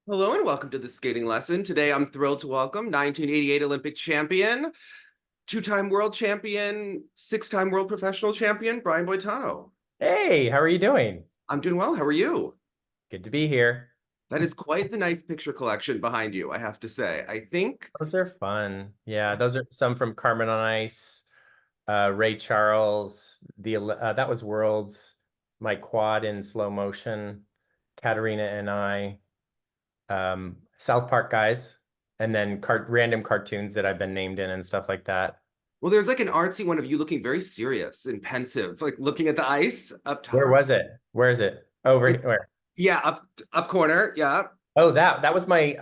Hello and welcome to the skating lesson. Today I'm thrilled to welcome 1988 Olympic champion, two-time world champion, six-time world professional champion, Brian Boitano. Hey, how are you doing? I'm doing well. How are you? Good to be here. That is quite the nice picture collection behind you, I have to say. I think, Those are fun. Yeah, those are some from Carmen on Ice, Ray Charles, that was Worlds, my quad in slow motion, Katarina and I, South Park guys, and then random cartoons that I've been named in and stuff like that. well, there's like an artsy one of you looking very serious and pensive, like looking at the ice up Where top. was it? Where is it? Over It, where? yeah, up corner. Yeah. Oh, that was my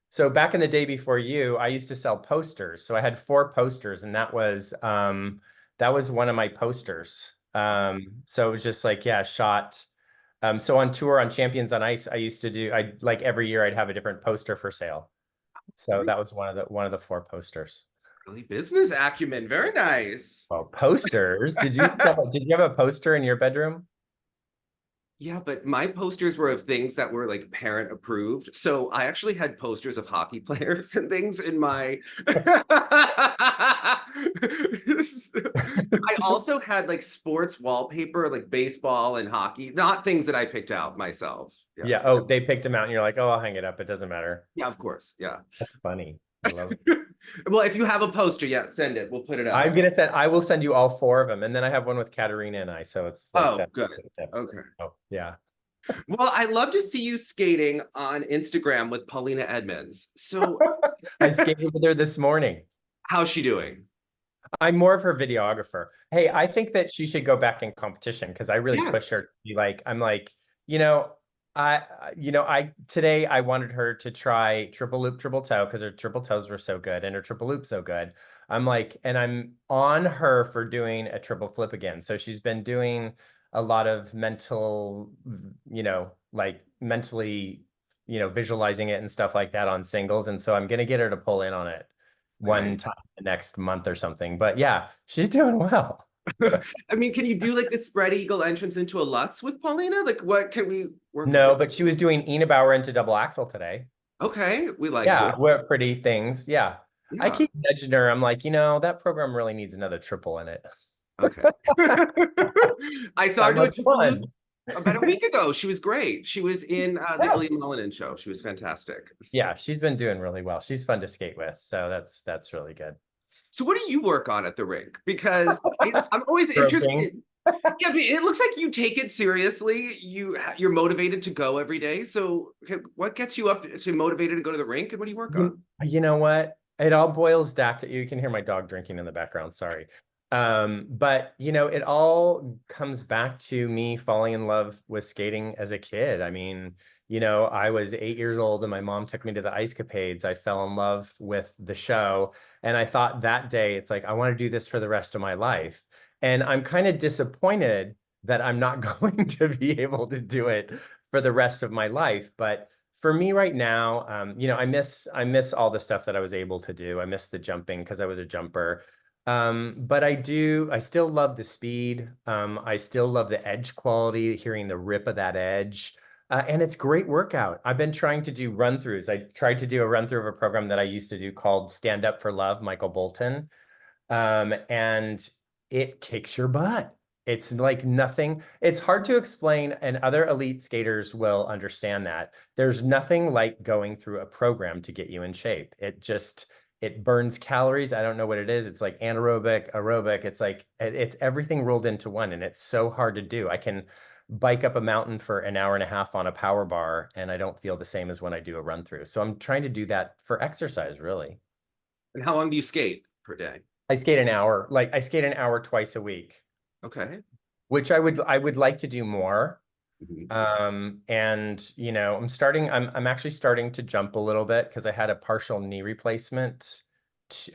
so back in the day before you, I used to sell posters. So I had 4 posters and that was one of my posters. So it was just like, yeah, shot. So on tour on Champions on Ice, I used to do I like every year I'd have a different poster for sale. So that was one of the 4 posters. Really business acumen. Very nice. Well, posters. Did you have a poster in your bedroom? Yeah, but my posters were of things that were like parent approved. So I actually had posters of hockey players and things in my. I also had like sports wallpaper, like baseball and hockey, not things that I picked out myself. Yeah. Yeah. Oh, they picked them out and you're like, oh, I'll hang it up. It doesn't matter. Yeah, of course. Yeah. That's funny. I love it. Well, if you have a poster, yeah, send it. We'll put it up. I will send you all 4 of them. And then I have one with Katarina and I. So it's like Oh, that. good. Okay. Oh, yeah. Well, I love to see you skating on Instagram with Paulina Edmonds. So, I skated with her this morning. how's she doing? I'm more of her videographer. Hey, I think that she should go back in competition because I really push her Yes. to be like, I'm like, you know, today I wanted her to try triple loop, triple toe because her triple toes were so good and her triple loop so good. I'm like, and I'm on her for doing a triple flip again. So she's been doing a lot of mental, like mentally, visualizing it and stuff like that on singles. And so I'm gonna get her to pull in on it Okay. one time the next month or something. But yeah, she's doing well. I mean, can you do like the spread eagle entrance into a Lutz with Paulina? Like, what can we work with? No, but she was doing Ina Bauer into double axel today. Okay, we like Yeah, this. we're pretty things. Yeah. I Yeah. keep nudging her. I'm like, that program really needs another triple in it. Okay. I saw her That do a much triple loop fun. about a week ago. She was great. She was in the Yeah. Ilya Mullinen show. She was fantastic. Yeah, she's been doing really well. She's fun to skate with. So that's really good. So, what do you work on at the rink? Because I'm always Stroking. interested. Yeah, but it looks like you take it seriously. You're motivated to go every day. So, what gets you up to motivated to go to the rink, and what do you work on? You know what? It all boils back to you can hear my dog drinking in the background. Sorry. But it all comes back to me falling in love with skating as a kid. I mean, I was 8 years old and my mom took me to the Eiscapades. I fell in love with the show. And I thought that day, it's like, I want to do this for the rest of my life. And I'm kind of disappointed that I'm not going to be able to do it for the rest of my life. But for me right now, I miss all the stuff that I was able to do. I miss the jumping because I was a jumper. But I still love the speed. I still love the edge quality, hearing the rip of that edge. And it's great workout. I've been trying to do run throughs. I tried to do a run through of a program that I used to do called Stand Up for Love, Michael Bolton. And it kicks your butt. It's like nothing. It's hard to explain, and other elite skaters will understand that. There's nothing like going through a program to get you in shape. It burns calories. I don't know what it is. It's like anaerobic, aerobic. It's like it's everything rolled into one, and it's so hard to do. I can bike up a mountain for an hour and a half on a power bar, and I don't feel the same as when I do a run through. So I'm trying to do that for exercise, really. And how long do you skate per day? I skate an hour, like I skate an hour twice a week, Okay. which I would like to do more. Mhm. And I'm actually starting to jump a little bit because I had a partial knee replacement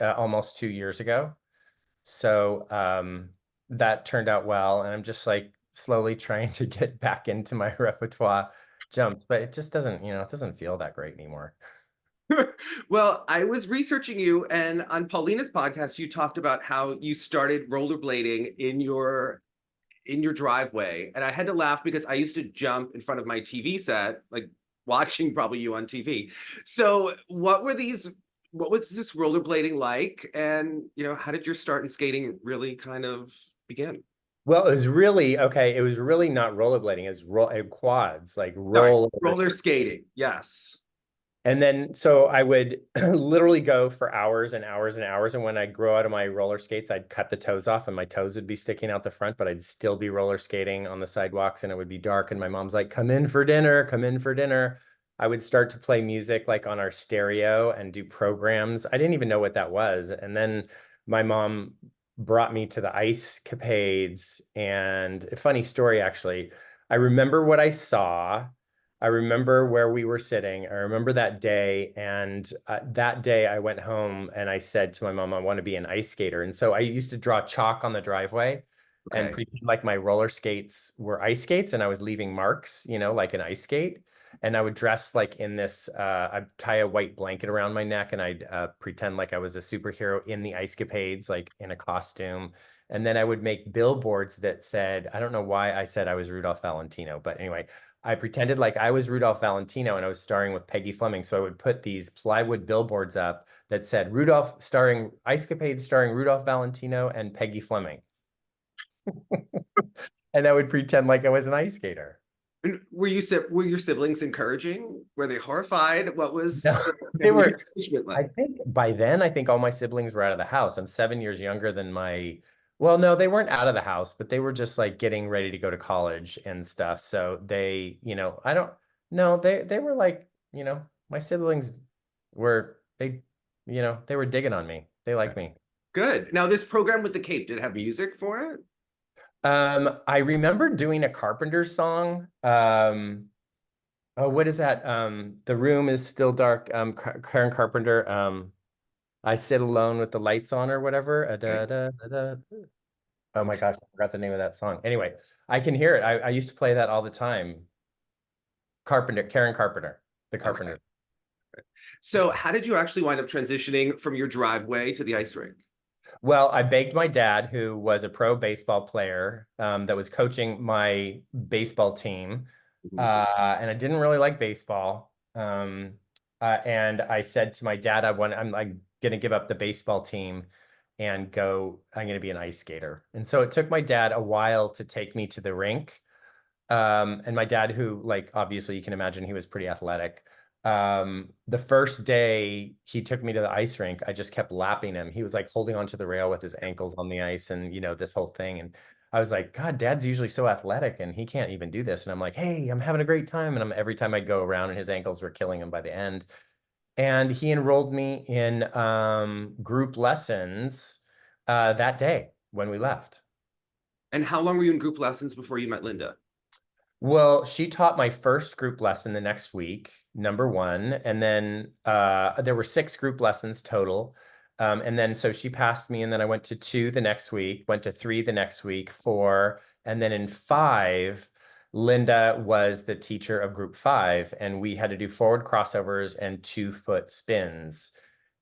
almost 2 years ago. So that turned out well, and I'm just like slowly trying to get back into my repertoire jumps, but it just doesn't feel that great anymore. Well, I was researching you, and on Paulina's podcast, you talked about how you started rollerblading in your driveway, and I had to laugh because I used to jump in front of my TV set, like watching probably you on TV. So what was this rollerblading like? And, you know, how did your start in skating really kind of begin? Well, it was really okay. It was really not rollerblading. It was quads, like Sorry, roller rollers. skating. Yes. And then, so I would literally go for hours and hours and hours. And when I grow out of my roller skates, I'd cut the toes off and my toes would be sticking out the front, but I'd still be roller skating on the sidewalks and it would be dark. And my mom's like, come in for dinner, come in for dinner. I would start to play music like on our stereo and do programs. I didn't even know what that was. And then my mom brought me to the ice capades. And a funny story, actually, I remember what I saw. I remember where we were sitting. I remember that day. And that day I went home and I said to my mom, I want to be an ice skater. And so I used to draw chalk on the driveway and Okay. pretend like my roller skates were ice skates and I was leaving marks, you know, like an ice skate. And I would dress like in this, I'd tie a white blanket around my neck and I'd pretend like I was a superhero in the ice capades, like in a costume. And then I would make billboards that said, I don't know why I said I was Rudolph Valentino, but anyway, I pretended like I was Rudolph Valentino and I was starring with Peggy Fleming. So I would put these plywood billboards up that said Rudolph starring Ice Capades starring Rudolph Valentino and Peggy Fleming. And I would pretend like I was an ice skater. And were your siblings encouraging? Were they horrified? What was No, the they family were, encouragement I like? think by then, I think all my siblings were out of the house. I'm 7 years younger than my, well, no, they weren't out of the house, but they were just like getting ready to go to college and stuff. So they, you know, I don't know, they were like, you know, my siblings were, you know, they were digging on me. They like me. Good. Now, this program with the cape, did it have music for it? I remember doing a Carpenter song. Oh, what is that? The room is still dark. Karen Carpenter. I sit alone with the lights on or whatever. Okay. Oh my Okay. gosh, I forgot the name of that song. Anyway, I can hear it. I used to play that all the time. Carpenter, Karen Carpenter, the Okay. Carpenter. So how did you actually wind up transitioning from your driveway to the ice rink? Well, I begged my dad, who was a pro baseball player, that was coaching my baseball team, Mhm. and I didn't really like baseball. And I said to my dad, I'm like going to give up the baseball team and go. I'm going to be an ice skater. And so it took my dad a while to take me to the rink. And my dad, who like obviously you can imagine he was pretty athletic. The first day he took me to the ice rink, I just kept lapping him. He was like holding onto the rail with his ankles on the ice and you know this whole thing. And I was like, God, Dad's usually so athletic and he can't even do this. And I'm like, hey, I'm having a great time. And every time I'd go around and his ankles were killing him by the end. And he enrolled me in group lessons that day when we left. And how long were you in group lessons before you met Linda? Well, she taught my first group lesson the next week, number one. And then there were 6 group lessons total. And then so she passed me, and then I went to 2 the next week, went to 3 the next week, 4. And then in 5, Linda was the teacher of group 5, and we had to do forward crossovers and 2-foot spins.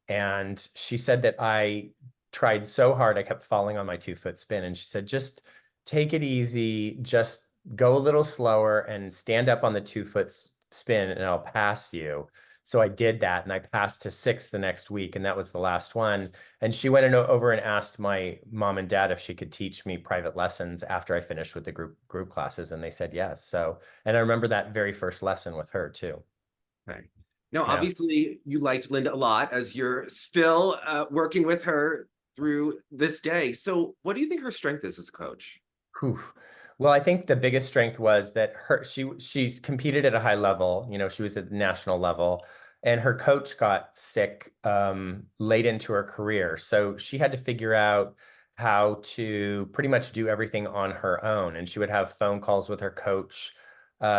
And she said that I tried so hard, I kept falling on my 2-foot spin. And she said, just take it easy, just go a little slower and stand up on the 2-foot spin and I'll pass you. So I did that and I passed to 6 the next week and that was the last one. And she went over and asked my mom and dad if she could teach me private lessons after I finished with the group classes and they said yes. So, and I remember that very first lesson with her too. Okay. Now, Yeah. obviously, you liked Linda a lot as you're still working with her through this day. So what do you think her strength is as a coach? Whew. Well, I think the biggest strength was that she's competed at a high level. You know, she was at the national level, and her coach got sick late into her career, so she had to figure out how to pretty much do everything on her own. And she would have phone calls with her coach.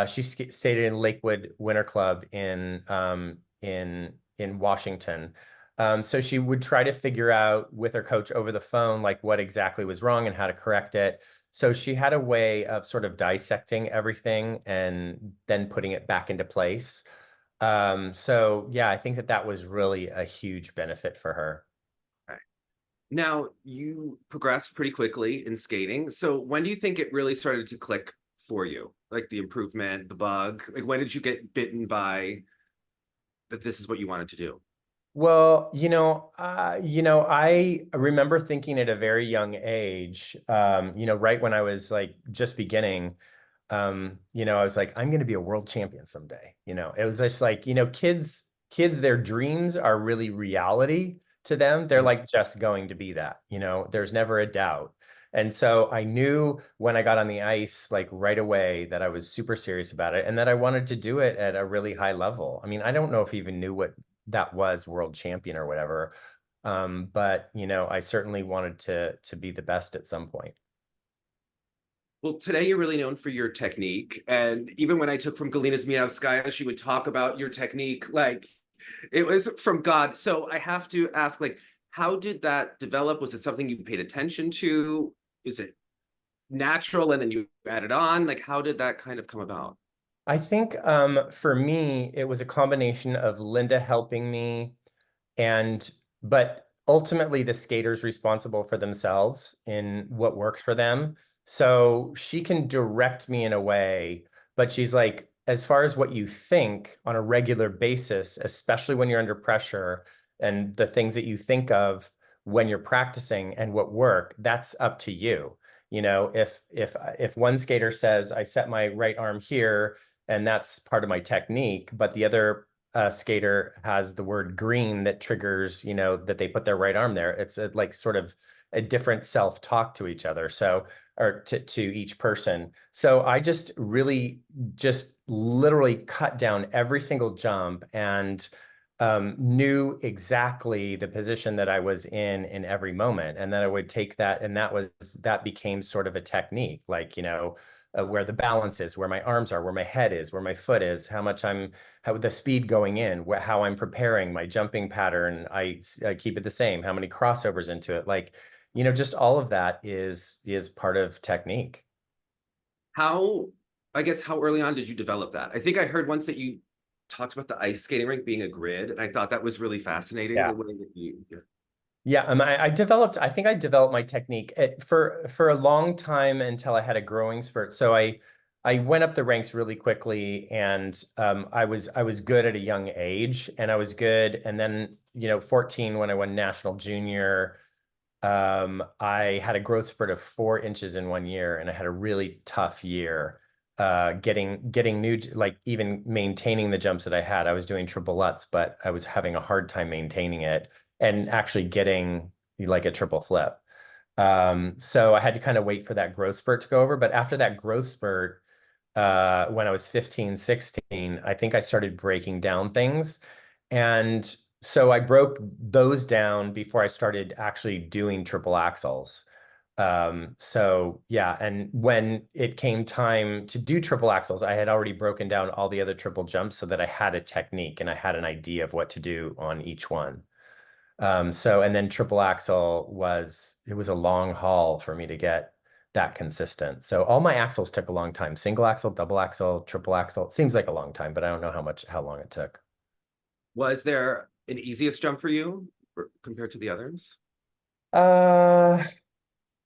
She stayed in Lakewood Winter Club in Washington. So she would try to figure out with her coach over the phone, like what exactly was wrong and how to correct it. So she had a way of sort of dissecting everything and then putting it back into place. So yeah, I think that that was really a huge benefit for her. Okay. Now, you progressed pretty quickly in skating. So when do you think it really started to click for you? like the improvement, the bug? Like when did you get bitten by that this is what you wanted to do? Well, I remember thinking at a very young age, right when I was like just beginning, I was like, I'm going to be a world champion someday. It was just like, kids, their dreams are really reality to them. They're like just going to be that, there's never a doubt. And so I knew when I got on the ice, like right away, that I was super serious about it and that I wanted to do it at a really high level. I mean, I don't know if I even knew what that was, world champion or whatever. But I certainly wanted to be the best at some point. Well, today you're really known for your technique. And even when I took from Galina Zmijavskaya, she would talk about your technique like it was from God. So I have to ask, like, how did that develop? Was it something you paid attention to? Is it natural and then you added on? Like, how did that kind of come about? I think for me, it was a combination of Linda helping me but ultimately the skater's responsible for themselves in what works for them. So she can direct me in a way, but she's like, as far as what you think on a regular basis, especially when you're under pressure and the things that you think of when you're practicing and what work, that's up to you. If one skater says, I set my right arm here, and that's part of my technique, but the other skater has the word green that triggers, that they put their right arm there. It's like sort of a different self-talk to each other. So, or to each person. So I just really just literally cut down every single jump and knew exactly the position that I was in every moment. And then I would take that, and that became sort of a technique, like, where the balance is, where my arms are, where my head is, where my foot is, how the speed going in, how I'm preparing my jumping pattern. I keep it the same, how many crossovers into it. Like, just all of that is part of technique. How, I guess, how early on did you develop that? I think I heard once that you talked about the ice skating rink being a grid, and I thought that was really fascinating. Yeah. The way that you, yeah. Yeah, I think I developed my technique for a long time until I had a growing spurt. So I went up the ranks really quickly, and I was good at a young age, and I was good. And then 14, when I won national junior, I had a growth spurt of 4 inches in 1 year, and I had a really tough year. Getting new, like even maintaining the jumps that I had. I was doing triple Lutz, but I was having a hard time maintaining it and actually getting like a triple flip. So I had to kind of wait for that growth spurt to go over. But after that growth spurt, when I was 15, 16, I think I started breaking down things. And so I broke those down before I started actually doing triple axels. So yeah, and when it came time to do triple axels, I had already broken down all the other triple jumps so that I had a technique and I had an idea of what to do on each one. And then triple axel it was a long haul for me to get that consistent. So all my axles took a long time. Single axle, double axle, triple axle. It seems like a long time, but I don't know how long it took. Was there an easiest jump for you compared to the others? Uh,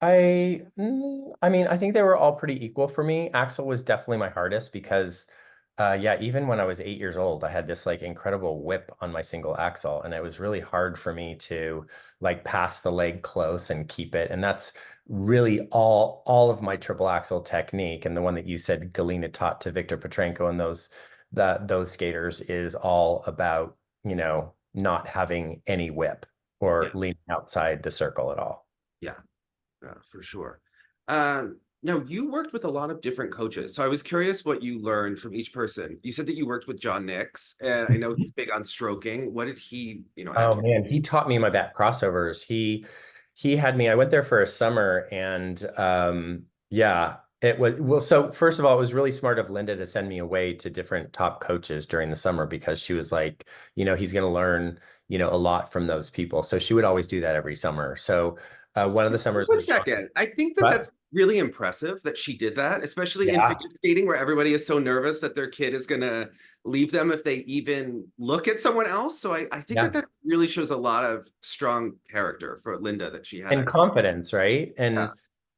I mean, I think they were all pretty equal for me. Axel was definitely my hardest because, yeah, even when I was 8 years old, I had this like incredible whip on my single axle, and it was really hard for me to like pass the leg close and keep it. And that's really all of my triple axle technique, and the one that you said Galina taught to Victor Petrenko and those skaters is all about, not having any whip or Yeah, leaning outside the circle at all. yeah, for sure. Now you worked with a lot of different coaches, so I was curious what you learned from each person. You said that you worked with John Nix, and I know he's big on stroking. What did he, add Oh to you? man, he taught me my back crossovers. He had me, I went there for a summer, and yeah, it was well, so first of all, it was really smart of Linda to send me away to different top coaches during the summer, because she was like, he's going to learn, a lot from those people. So she would always do that every summer. So one of the summers One was John. second. I think that But that's really impressive that she did that, especially in yeah, figure skating where everybody is so nervous that their kid is gonna leave them if they even look at someone else. So I think that yeah. that really shows a lot of strong character for Linda that she And had. confidence, right? Yeah.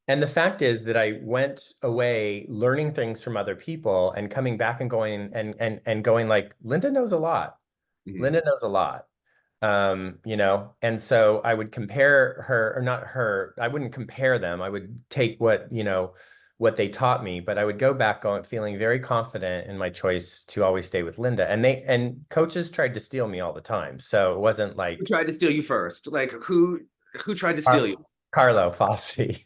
And the fact is that I went away learning things from other people and coming back and going and going like, Linda knows a lot. Mhm. Linda knows a lot. You know, and so I would compare her, or not her, I wouldn't compare them. I would take what, you know, what they taught me, but I would go back on feeling very confident in my choice to always stay with Linda. And coaches tried to steal me all the time. So it wasn't Who like tried to steal you first? Like who tried to steal you? Car Carlo Fossi.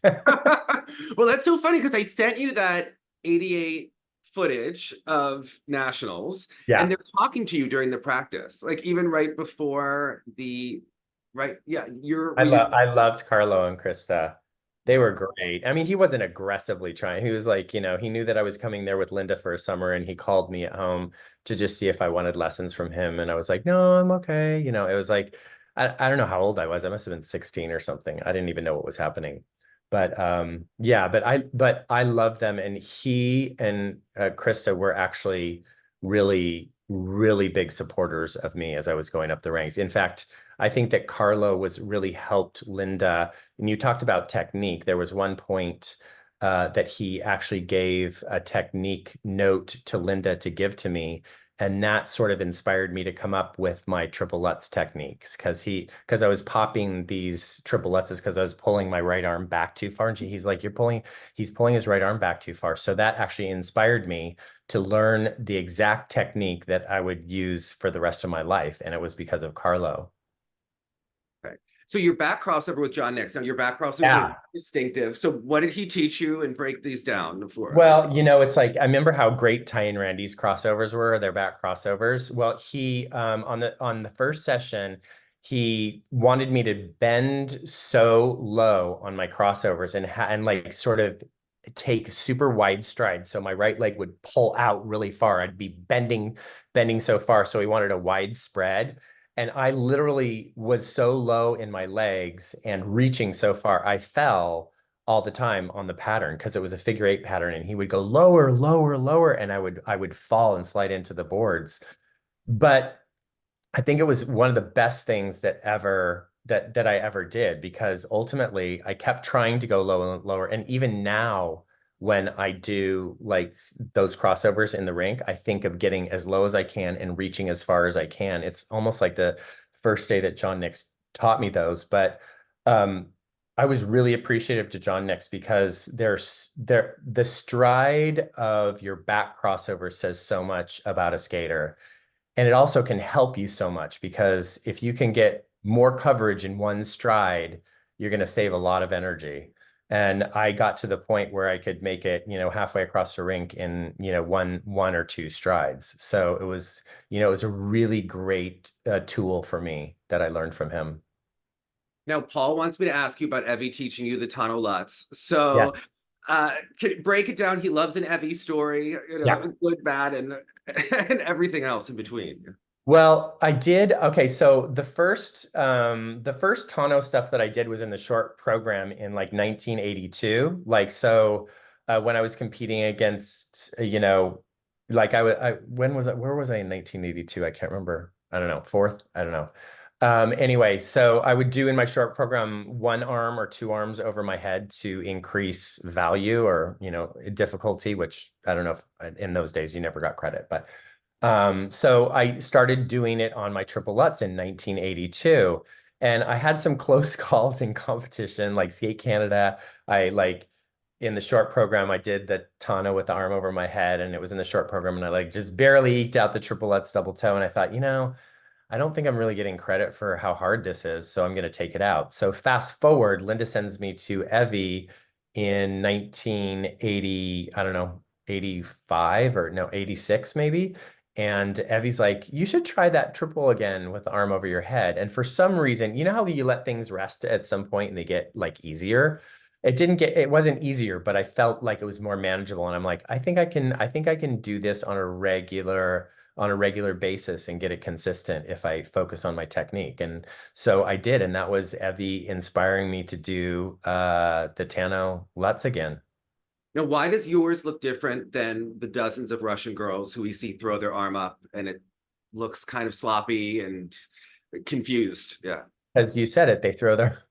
Well, that's so funny because I sent you that 88 footage of nationals and Yeah. they're talking to you during the practice, like even right before the right. Yeah, I were you loved Carlo and Krista. They were great. I mean, he wasn't aggressively trying. He was like, you know, he knew that I was coming there with Linda for a summer and he called me at home to just see if I wanted lessons from him. And I was like, no, I'm okay. You know, it was like, I don't know how old I was. I must have been 16 or something. I didn't even know what was happening. But yeah, but I love them. And he and Krista were actually really, really big supporters of me as I was going up the ranks. In fact, I think that Carlo was really helped Linda. And you talked about technique. There was one point that he actually gave a technique note to Linda to give to me. And that sort of inspired me to come up with my triple Lutz techniques because I was popping these triple Lutzes because I was pulling my right arm back too far. And he's like, he's pulling his right arm back too far. So that actually inspired me to learn the exact technique that I would use for the rest of my life. And it was because of Carlo. okay? So your back crossover with John Nix. Now your back crossovers are Yeah. distinctive. So what did he teach you and break these down for us? Well, you know, it's like I remember how great Ty and Randy's crossovers were, their back crossovers. Well, he on the first session, he wanted me to bend so low on my crossovers and like sort of take super wide strides. So my right leg would pull out really far. I'd be bending so far. So he wanted a wide spread. And I literally was so low in my legs and reaching so far, I fell all the time on the pattern because it was a figure eight pattern and he would go lower, lower, lower, and I would fall and slide into the boards. But I think it was one of the best things that I ever did because ultimately I kept trying to go lower and lower. And even now, when I do like those crossovers in the rink, I think of getting as low as I can and reaching as far as I can. It's almost like the first day that John Nix taught me those. But um, I was really appreciative to John Nix because the stride of your back crossover says so much about a skater. And it also can help you so much because if you can get more coverage in one stride, you're going to save a lot of energy. And I got to the point where I could make it, you know, halfway across the rink in, you know, one or two strides. So it was, you know, it was a really great tool for me that I learned from him. Now, Paul wants me to ask you about Evie teaching you the Tano Lutz. Yeah. So, break it down. He loves an Evie story, you know, Yeah. good, bad, and and everything else in between. Well, I did. Okay, so the first Tano stuff that I did was in the short program in like 1982. Like so when I was competing against you know like when was where was I in 1982? I can't remember. I don't know. Fourth? I don't know. Anyway, so I would do in my short program one arm or two arms over my head to increase value or, you know, difficulty, which I don't know if in those days you never got credit, but so I started doing it on my triple Lutz in 1982. And I had some close calls in competition, like Skate Canada. I like in the short program, I did the Tano with the arm over my head, and it was in the short program, and I like just barely eked out the triple Lutz double toe. And I thought, you know, I don't think I'm really getting credit for how hard this is, so I'm going to take it out. So fast forward, Linda sends me to Evie in 1980, I don't know, 85 or no, 86 maybe. And Evie's like, you should try that triple again with the arm over your head. And for some reason, you know how you let things rest at some point and they get like easier? It wasn't easier, but I felt like it was more manageable. And I'm like, I think I can do this on a regular basis and get it consistent if I focus on my technique. And so I did, and that was Evie inspiring me to do the Tano Lutz again. Now, why does yours look different than the dozens of Russian girls who we see throw their arm up and it looks kind of sloppy and confused? Yeah. As you said it, they throw their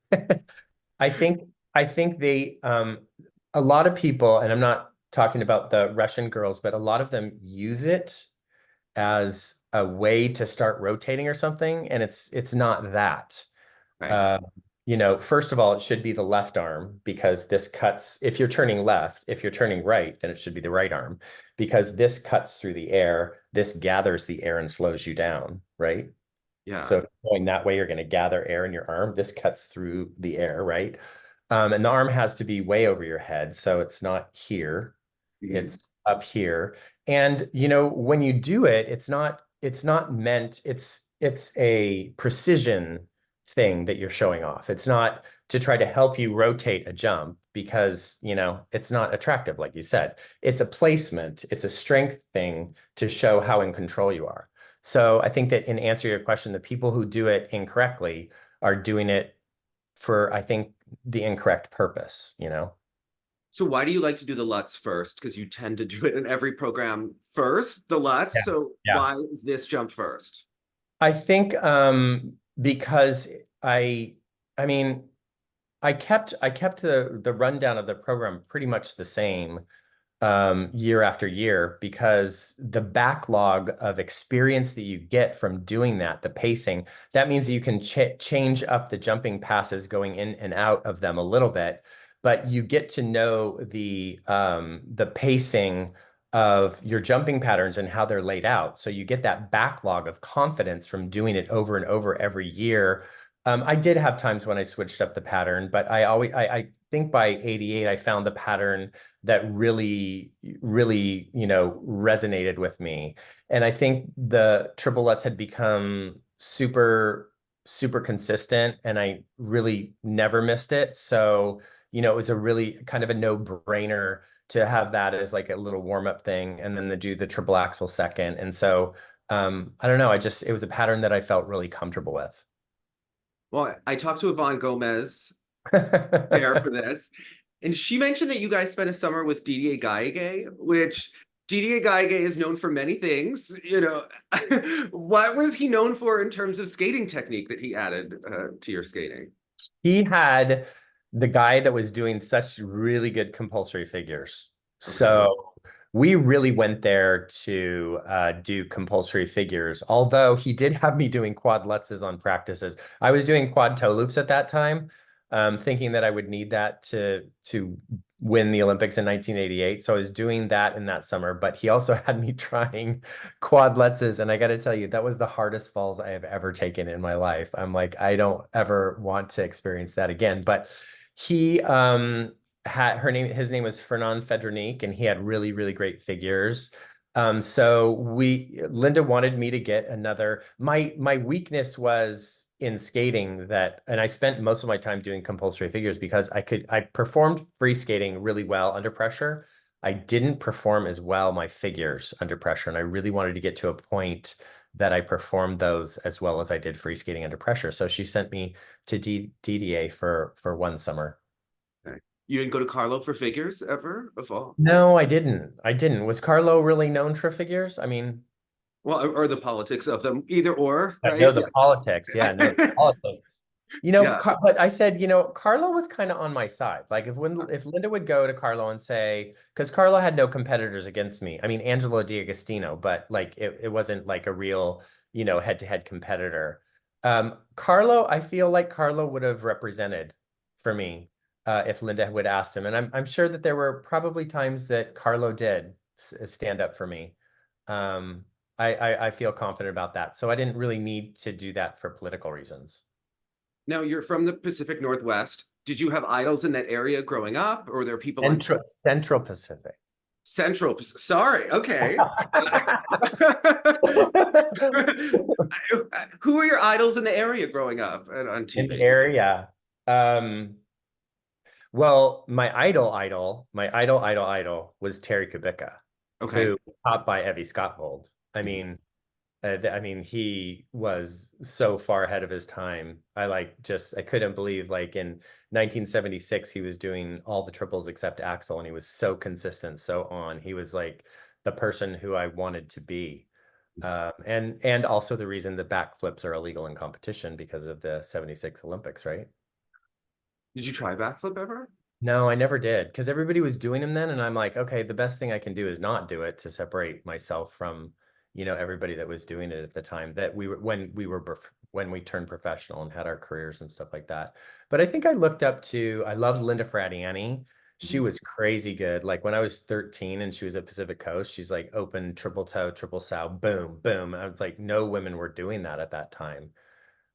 I think I think they a lot of people, and I'm not talking about the Russian girls, but a lot of them use it as a way to start rotating or something, and it's not that. Right. Uh, first of all, it should be the left arm because this cuts, if you're turning left, if you're turning right, then it should be the right arm because this cuts through the air, this gathers the air and slows you down, right? Yeah. So if you're going that way, you're going to gather air in your arm. This cuts through the air, right? And the arm has to be way over your head. So it's not here, Mhm. it's up here. And when you do it, it's not meant, it's a precision thing that you're showing off. It's not to try to help you rotate a jump because, it's not attractive, like you said. It's a placement, it's a strength thing to show how in control you are. So I think that in answer to your question, the people who do it incorrectly are doing it for, I think, the incorrect purpose. So why do you like to do the Lutz first? Because you tend to do it in every program first, the Lutz. Yeah. So Yeah. why is this jump first? I think because I mean I kept the rundown of the program pretty much the same year after year because the backlog of experience that you get from doing that, the pacing, that means you can change up the jumping passes going in and out of them a little bit, but you get to know the pacing of your jumping patterns and how they're laid out. So you get that backlog of confidence from doing it over and over every year. I did have times when I switched up the pattern, but I think by 88, I found the pattern that really, really, resonated with me. And I think the triplets had become super, super consistent and I really never missed it. So, it was a really kind of a no-brainer to have that as like a little warm-up thing and then to do the triple axel second. And so, I don't know, it was a pattern that I felt really comfortable with. Well, I talked to Yvonne Gomez there for this, and she mentioned that you guys spent a summer with Didier Gaige, which Didier Gaige is known for many things. What was he known for in terms of skating technique that he added to your skating? He had the guy that was doing such really good compulsory figures. Okay. So we really went there to do compulsory figures, although he did have me doing quad lutzes on practices. I was doing quad toe loops at that time, thinking that I would need that to win the Olympics in 1988. So I was doing that in that summer, but he also had me trying quad lutzes. And I got to tell you, that was the hardest falls I have ever taken in my life. I'm like, I don't ever want to experience that again. But he his name was Fernand Fedronique, and he had really, really great figures. So Linda wanted me to get another. My weakness was in skating and I spent most of my time doing compulsory figures because I performed free skating really well under pressure. I didn't perform as well my figures under pressure, and I really wanted to get to a point that I performed those as well as I did free skating under pressure. So she sent me to DDA for one summer. Okay. You didn't go to Carlo for figures ever of all? No, I didn't. I didn't. Was Carlo really known for figures? I mean, Well, or the politics of them, either or, I know right? the politics. Yeah, no, the politics. Yeah. But I said, Carlo was kind of on my side. Like if Linda would go to Carlo and say, because Carlo had no competitors against me. I mean, Angelo D'Agostino, but like it wasn't like a real, head-to-head competitor. Carlo, I feel like Carlo would have represented for me if Linda would asked him. And I'm sure that there were probably times that Carlo did stand up for me. Um, I feel confident about that. So I didn't really need to do that for political reasons. Now you're from the Pacific Northwest. Did you have idols in that area growing up, or were there people on Central Pacific. Central? Sorry, okay. Who were your idols in the area growing up and on In the TV? area. Um, well, my idol was Terry Kubica, Okay. who was taught by Evie Scottvold. I mean, he was so far ahead of his time. I couldn't believe like in 1976 he was doing all the triples except axel, and he was so consistent, so on. He was like the person who I wanted to be. And also the reason the backflips are illegal in competition because of the 76 Olympics, right? Did you try backflip ever? No, I never did because everybody was doing them then. And I'm like, okay, the best thing I can do is not do it to separate myself from, everybody that was doing it at the time that when we turned professional and had our careers and stuff like that. But I think I loved Linda Fradiani. She Mhm. was crazy good. Like when I was 13 and she was at Pacific Coast, she's like open, triple toe, triple sow, boom, boom. I was like, no women were doing that at that time.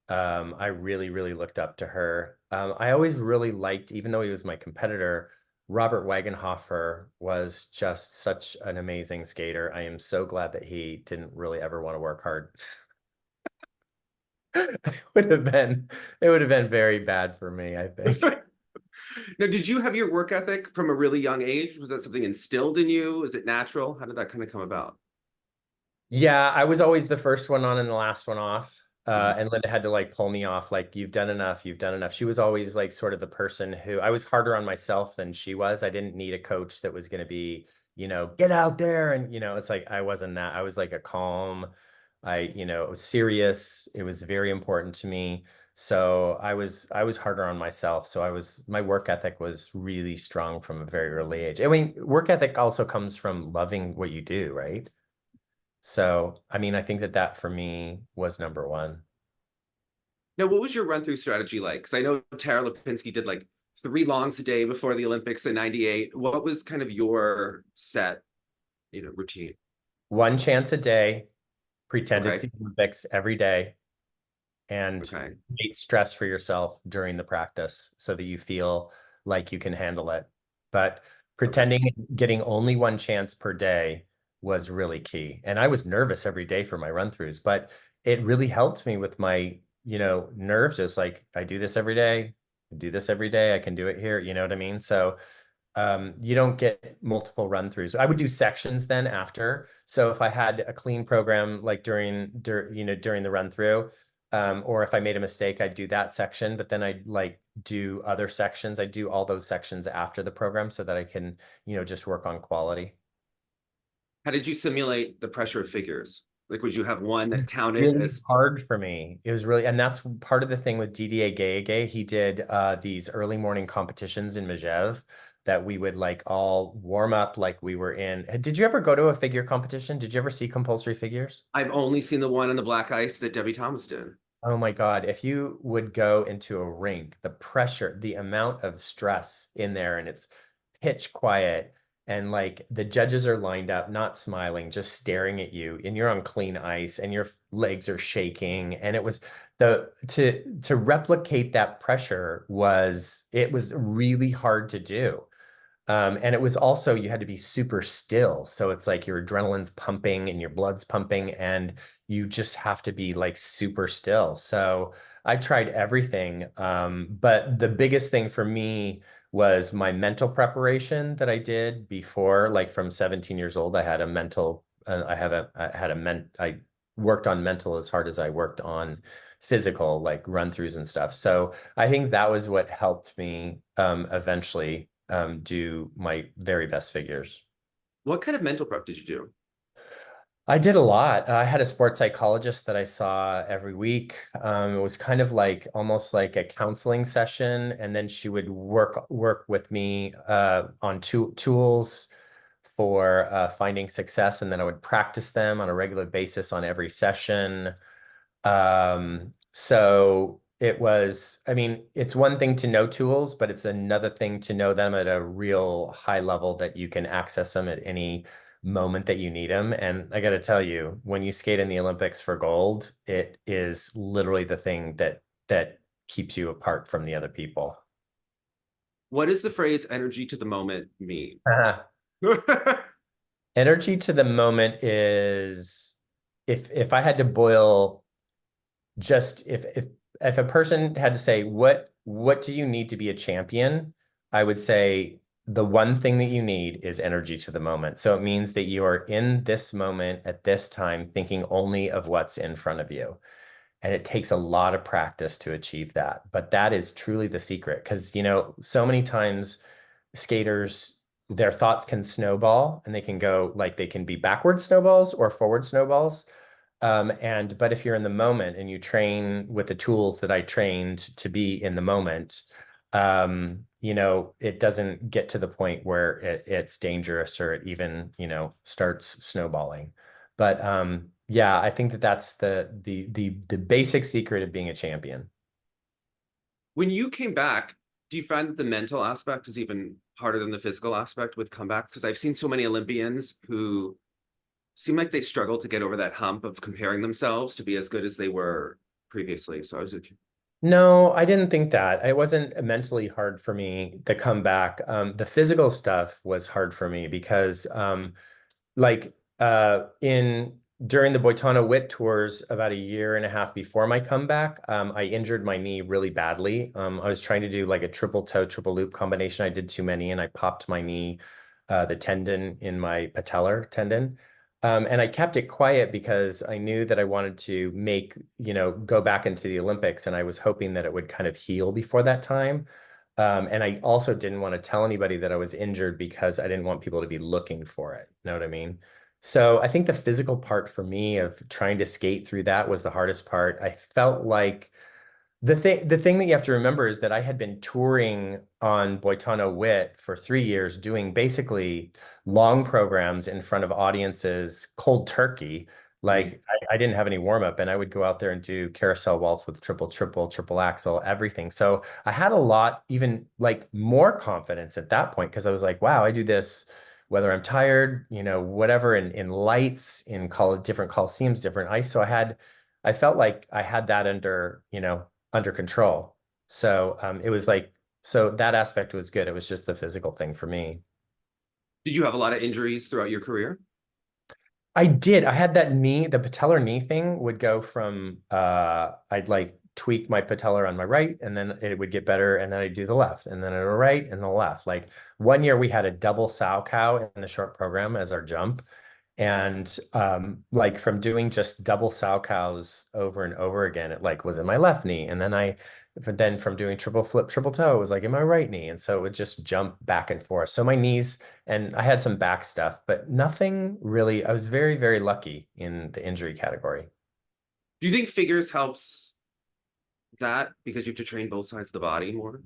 I really, really looked up to her. I always really liked, even though he was my competitor, Robert Wagenhofer was just such an amazing skater. I am so glad that he didn't really ever want to work hard. It would have been very bad for me, I think. Now, did you have your work ethic from a really young age? Was that something instilled in you? Is it natural? How did that kind of come about? Yeah, I was always the first one on and the last one off. Mhm. And Linda had to like pull me off, like, you've done enough, you've done enough. She was always like sort of the person who I was harder on myself than she was. I didn't need a coach that was going to be, get out there. And, it's like I wasn't that. I was like a calm, it was serious. It was very important to me. So I was harder on myself. So my work ethic was really strong from a very early age. I mean, work ethic also comes from loving what you do, right? So, I mean, I think that for me was number one. Now, what was your run through strategy like? Because I know Tara Lipinski did like 3 longs a day before the Olympics in '98. What was kind of your set, routine? One chance a day, pretend it's Okay. the Olympics every day, and Okay. create stress for yourself during the practice so that you feel like you can handle it. But Okay. pretending getting only one chance per day was really key. And I was nervous every day for my run throughs, but it really helped me with my, nerves. It's like, I do this every day, I do this every day, I can do it here. You know what I mean? So you don't get multiple run throughs. I would do sections then after. So if I had a clean program like during the run through, or if I made a mistake, I'd do that section, but then I'd like do other sections. I do all those sections after the program so that I can, just work on quality. How did you simulate the pressure of figures? Like, would you have one that counted Really as hard for me. It was really, and that's part of the thing with Didier Gay. He did these early morning competitions in Majev that we would like all warm up like we were in. Did you ever go to a figure competition? Did you ever see compulsory figures? I've only seen the one on the black ice that Debbie Thomas did. Oh my God. If you would go into a rink, the pressure, the amount of stress in there, and it's pitch quiet, and like the judges are lined up, not smiling, just staring at you, and you're on clean ice and your legs are shaking. And it was to replicate that pressure it was really hard to do. And it was also, you had to be super still. So it's like your adrenaline's pumping and your blood's pumping, and you just have to be like super still. So I tried everything. But the biggest thing for me was my mental preparation that I did before, like from 17 years old. I had a mental, I worked on mental as hard as I worked on physical, like run throughs and stuff. So I think that was what helped me eventually do my very best figures. What kind of mental prep did you do? I did a lot. I had a sports psychologist that I saw every week. It was kind of like almost like a counseling session, and then she would work with me on tools for finding success, and then I would practice them on a regular basis on every session. So it was, I mean, it's one thing to know tools, but it's another thing to know them at a real high level that you can access them at any moment that you need them. And I got to tell you, when you skate in the Olympics for gold, it is literally the thing that keeps you apart from the other people. What does the phrase energy to the moment mean? Energy to the moment is if I had to boil just if a person had to say what do you need to be a champion, I would say the one thing that you need is energy to the moment. So it means that you are in this moment at this time thinking only of what's in front of you. And it takes a lot of practice to achieve that. But that is truly the secret because, so many times skaters, their thoughts can snowball and they can go like they can be backward snowballs or forward snowballs. But if you're in the moment and you train with the tools that I trained to be in the moment, you know, it doesn't get to the point where it's dangerous or it even, you know, starts snowballing. But yeah, I think that that's the basic secret of being a champion. When you came back, do you find that the mental aspect is even harder than the physical aspect with comebacks? Because I've seen so many Olympians who seem like they struggle to get over that hump of comparing themselves to be as good as they were previously. So I was like, No, I didn't think that. It wasn't mentally hard for me to come back. The physical stuff was hard for me because like in during the Boitano Wit tours about a year and a half before my comeback, I injured my knee really badly. I was trying to do like a triple toe, triple loop combination. I did too many and I popped my knee, the tendon in my patellar tendon. And I kept it quiet because I knew that I wanted to make, you know, go back into the Olympics and I was hoping that it would kind of heal before that time. And I also didn't want to tell anybody that I was injured because I didn't want people to be looking for it. You know what I mean? So I think the physical part for me of trying to skate through that was the hardest part. I felt like the thing that you have to remember is that I had been touring on Boitano Wit for 3 years, doing basically long programs in front of audiences, cold turkey. Like I didn't have any warm up, and I would go out there and do carousel waltz with triple, triple, triple axel, everything. So I had a lot, even like more confidence at that point because I was like, wow, I do this whether I'm tired, you know, whatever, in lights, in call different coliseums, different ice. So I felt like I had that under, you know, under control. So it was like, so that aspect was good. It was just the physical thing for me. did you have a lot of injuries throughout your career? I did. I had that knee, the patellar knee thing would go from I'd like tweak my patellar on my right and then it would get better and then I'd do the left and then the right and the left. Like one year we had a double sow cow in the short program as our jump. And like from doing just double sow cows over and over again, it like was in my left knee. And then but then from doing triple flip, triple toe, it was like in my right knee. And so it would just jump back and forth. So my knees, and I had some back stuff, but nothing really, I was very, very lucky in the injury category. Do you think figures helps that because you have to train both sides of the body more?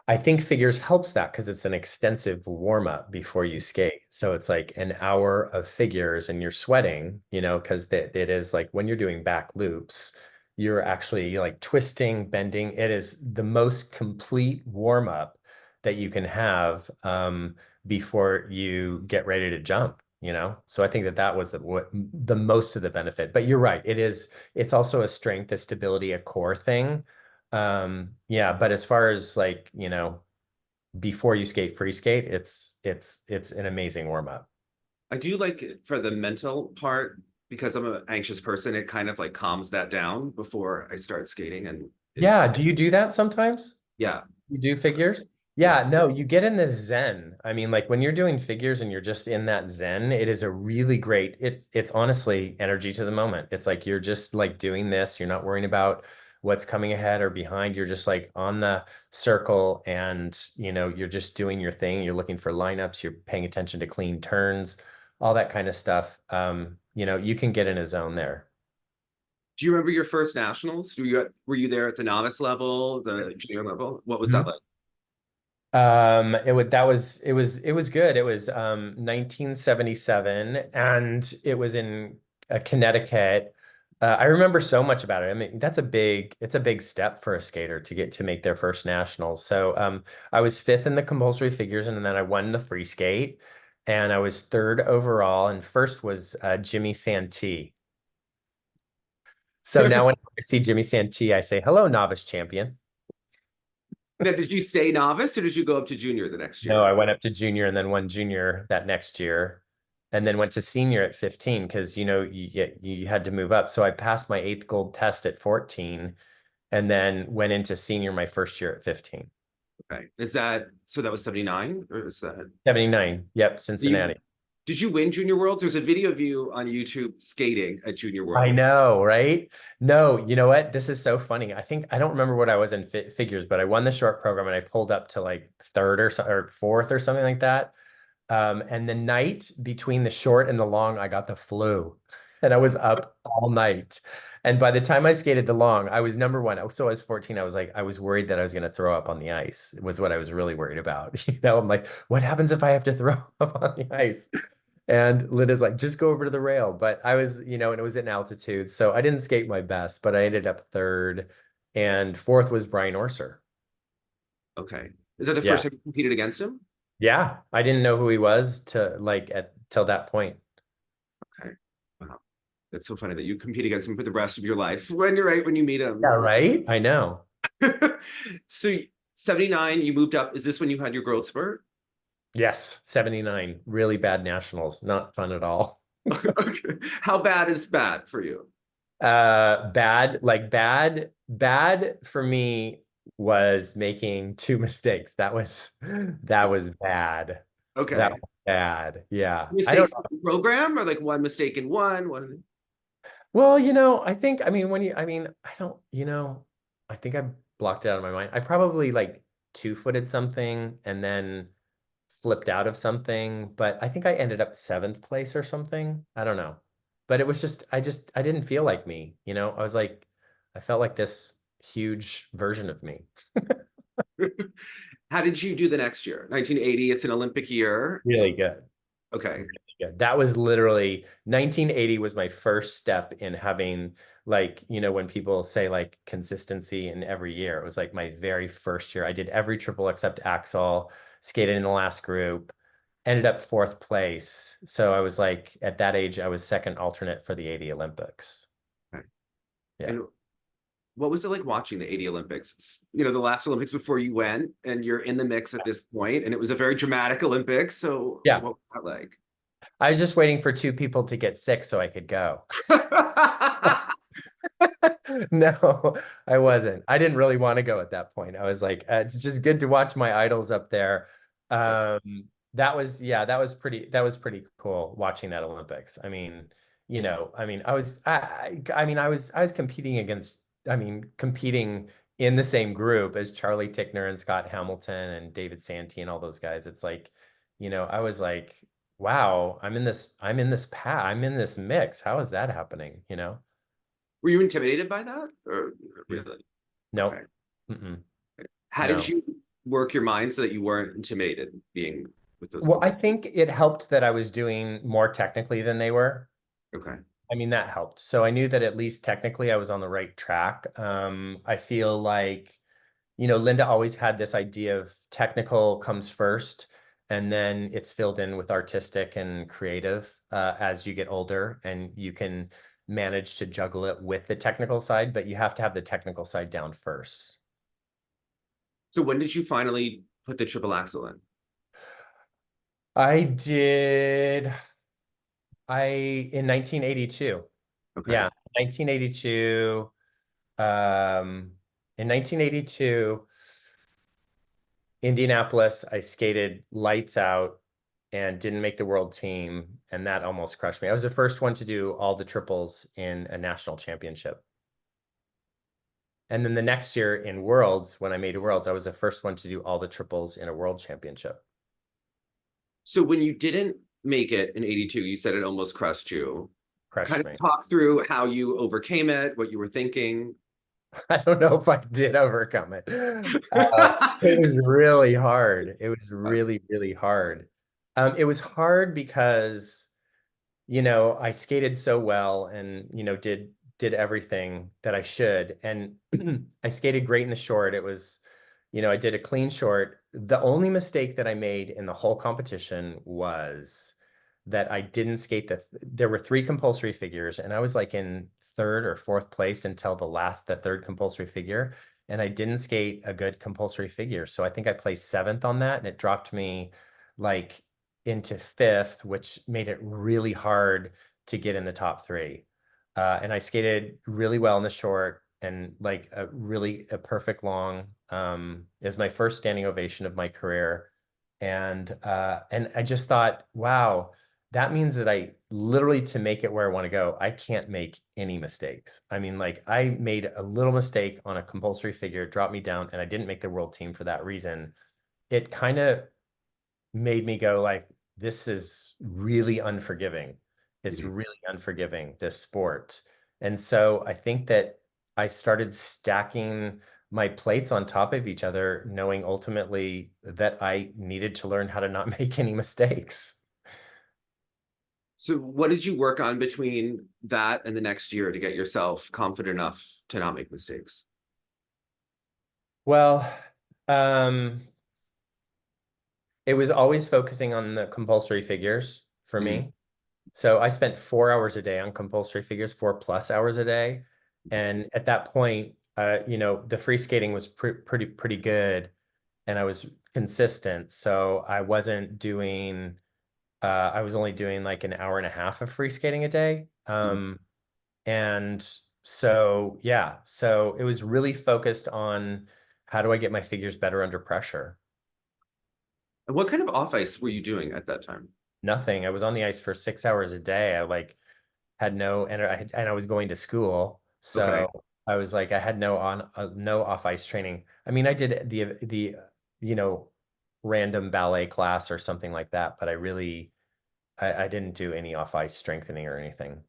I think figures helps that because it's an extensive warm up before you skate. So it's like an hour of figures and you're sweating, you know, because it is like when you're doing back loops, you're actually like twisting, bending. It is the most complete warm up that you can have before you get ready to jump, you know? So I think that that was what the most of the benefit. But you're right. It's also a strength, a stability, a core thing. Yeah, but as far as like, you know, before you skate free skate, it's an amazing warm up. I do like for the mental part because I'm an anxious person, it kind of like calms that down before I start skating and Yeah, do you do that sometimes? yeah, You do figures? yeah. Yeah, no, you get in this zen. I mean, like when you're doing figures and you're just in that zen, it is a really great, it's honestly energy to the moment. It's like you're just like doing this, you're not worrying about what's coming ahead or behind. You're just like on the circle and, you know, you're just doing your thing. You're looking for lineups, you're paying attention to clean turns, all that kind of stuff. You know, you can get in a zone there. Do you remember your first nationals? Were you there at the novice level, the junior level? What was that Mhm. like? It was good. It was 1977 and it was in Connecticut. I remember so much about it. I mean, it's a big step for a skater to get to make their first nationals. So I was fifth in the compulsory figures and then I won the free skate and I was third overall and first was Jimmy Santee. So now when I see Jimmy Santee, I say, hello, novice champion. Now, did you stay novice or did you go up to junior the next No, year? I went up to junior and then won junior that next year, and then went to senior at 15 because you know you had to move up. So I passed my eighth gold test at 14, and then went into senior my first year at 15. Okay. Is that so that was 79 or is that 79. Yep, you Cincinnati. did you win junior worlds? There's a video of you on YouTube skating at junior I worlds. know, right? No, you know what? This is so funny. I don't remember what I was in fi figures, but I won the short program and I pulled up to like third or fourth or something like that. And the night between the short and the long, I got the flu. and I was up all night. And by the time I skated the long, I was number one. So I was 14. I was like, I was worried that I was going to throw up on the ice, was what I was really worried about. I'm like, what happens if I have to throw up on the ice? And Linda's like, just go over to the rail. But I was, and it was in altitude. So I didn't skate my best, but I ended up third. And fourth was Brian Orser. Okay. Is that the Yeah. first time you competed against him? Yeah. I didn't know who he was till that point. Okay. Wow. That's so funny that you compete against him for the rest of your life when you meet Yeah, him. right? I know. So 79, you moved up. Is this when you had your growth spurt? Yes, 79. Really bad nationals. Not fun at all. Okay. How bad is bad for you? Bad for me was making two mistakes. That was bad. That Okay. was bad. Yeah. I don't Mistakes in the program or like one mistake in one? Well, I mean, I don't, I think I blocked it out of my mind. I probably like two-footed something and then flipped out of something, but I think I ended up seventh place or something. I don't know. But it was I didn't feel like me, I was like, I felt like this huge version of me. How did you do the next year? 1980, it's an Olympic year. Really good. Okay. Yeah, that was literally 1980 was my first step in having like, when people say like consistency in every year, it was like my very first year. I did every triple except axel, skated in the last group, ended up fourth place. So I was like, at that age, I was second alternate for the 80 Olympics. Okay. Yeah. And what was it like watching the 80 Olympics? It's, the last Olympics before you went, and you're in the mix at this point, and it was a very dramatic Olympics. So Yeah. what was that like? I was just waiting for two people to get sick so I could go. No, I wasn't. I didn't really want to go at that point. I was like, it's just good to watch my idols up there. That was pretty cool watching that Olympics. I mean, I was competing competing in the same group as Charlie Tickner and Scott Hamilton and David Santee and all those guys. It's like, I was like, wow, I'm in this mix. How is that happening? Were you intimidated by that, or really? No. Okay. Mm-mm. How No. did you work your mind so that you weren't intimidated being with those Well, I people? think it helped that I was doing more technically than they were. Okay. I mean, that helped. So I knew that at least technically I was on the right track. I feel like, Linda always had this idea of technical comes first, and then it's filled in with artistic and creative as you get older, and you can manage to juggle it with the technical side, but you have to have the technical side down first. So when did you finally put the triple axel in? I did. In 1982. Okay. Yeah, 1982. In 1982, Indianapolis, I skated lights out and didn't make the world team, and that almost crushed me. I was the first one to do all the triples in a national championship. And then the next year in Worlds, when I made Worlds, I was the first one to do all the triples in a world championship. So when you didn't make it in 82, you said it almost crushed you. Kind Crushed of me. talk through how you overcame it, what you were thinking. I don't know if I did overcome it. It was really hard. It was really, really hard. It was hard because, I skated so well and, did everything that I should. And I skated great in the short. It was, I did a clean short. The only mistake that I made in the whole competition was that I didn't skate there were three compulsory figures, and I was like in third or fourth place until the third compulsory figure. And I didn't skate a good compulsory figure. So I think I placed seventh on that, and it dropped me like into fifth, which made it really hard to get in the top three. And I skated really well in the short, and like a perfect long is my first standing ovation of my career. And I just thought, wow, that means that I literally, to make it where I want to go, I can't make any mistakes. I mean, like I made a little mistake on a compulsory figure, dropped me down, and I didn't make the world team for that reason. It kind of made me go like, this is really unforgiving. It's really unforgiving, this sport. And so I think that I started stacking my plates on top of each other, knowing ultimately that I needed to learn how to not make any mistakes. So what did you work on between that and the next year to get yourself confident enough to not make mistakes? Well, um, it was always focusing on the compulsory figures for Mhm. me. So I spent 4 hours a day on compulsory figures, 4+ hours a day. And at that point, the free skating was pretty good, and I was consistent. So I was only doing like an hour and a half of free skating a day. And so, yeah, so it was really focused on how do I get my figures better under pressure? And what kind of off ice were you doing at that time? Nothing. I was on the ice for 6 hours a day. I like had no, and I was going to school. Okay. So I was like, I had no off ice training. I mean, I did you know, random ballet class or something like that, but I didn't do any off ice strengthening or anything.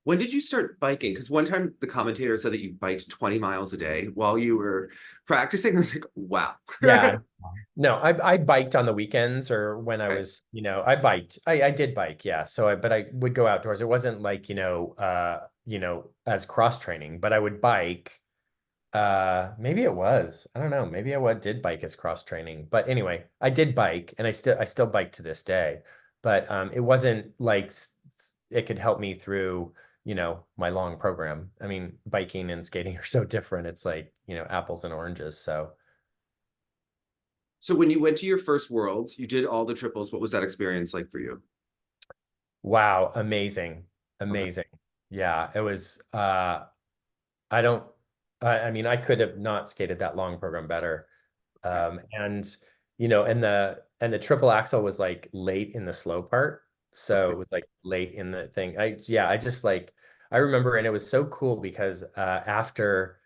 When did you start biking? Because one time the commentator said that you biked 20 miles a day while you were practicing. I was like, wow. Yeah. No, I biked on the weekends or when I Okay. was, I biked. I did bike, yeah. But I would go outdoors. It wasn't like, as cross training, but I would bike. Maybe it was. I don't know. Maybe did bike as cross training. But anyway, I did bike and I still bike to this day. But it wasn't like it could help me through, my long program. I mean, biking and skating are so different. It's like, apples and oranges. So So when you went to your first worlds, you did all the triples. What was that experience like for you? wow, amazing. Okay. Amazing. Yeah, it was I don't I mean I could have not skated that long program better. Okay. And the triple axel was like late in the slow part. So Okay. it was like late in the thing. I just like I remember, and it was so cool because after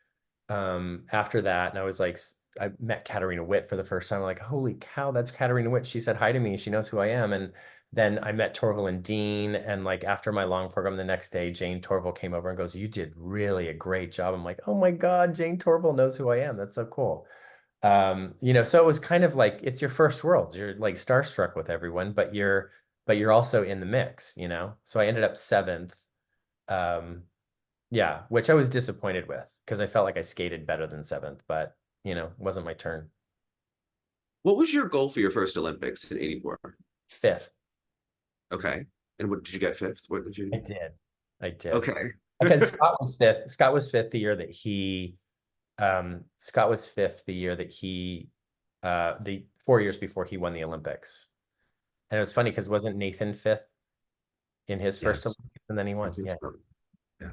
that, and I was like I met Katarina Witt for the first time. I'm like, holy cow, that's Katarina Witt. She said hi to me. She knows who I am. And then I met Torval and Dean. And like after my long program the next day, Jane Torval came over and goes, you did really a great job. I'm like, oh my God, Jane Torval knows who I am. That's so cool. So it was kind of like it's your first worlds. You're like starstruck with everyone, but you're also in the mix. So I ended up seventh. Um, yeah, which I was disappointed with because I felt like I skated better than seventh, but wasn't my turn. What was your goal for your first Olympics in 84? Fifth. Okay. And what did you get fifth? What did I you? did. I did. Okay. Because Scott was fifth. Scott was fifth the year that the 4 years before he won the Olympics. And it was funny because wasn't Nathan fifth in his first Yes. Olympics and then he I won? think Yeah. so. Yeah.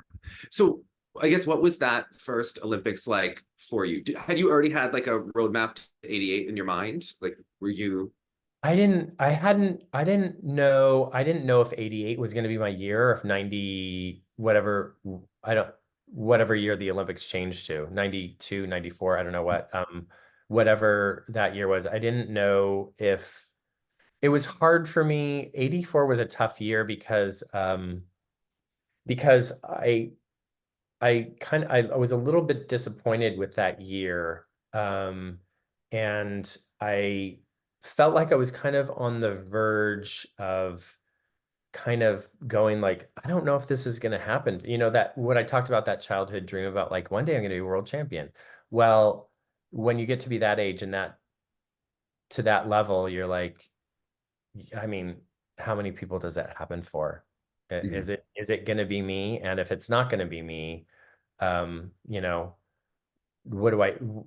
So I guess what was that first Olympics like for you? Had you already had like a roadmap to 88 in your mind? Like, were you? I didn't know if 88 was going to be my year or if 90, whatever, whatever year the Olympics changed to, 92, 94, I don't know whatever that year was. I didn't know if it was hard for me. 84 was a tough year because I was a little bit disappointed with that year. And I felt like I was kind of on the verge of kind of going like, I don't know if this is going to happen. That what I talked about, that childhood dream about like one day I'm going to be a world champion. Well, when you get to be that age and that to that level, you're like, I mean, how many people does that happen for? Mhm. Is it going to be me? And if it's not going to be me, um, you know, what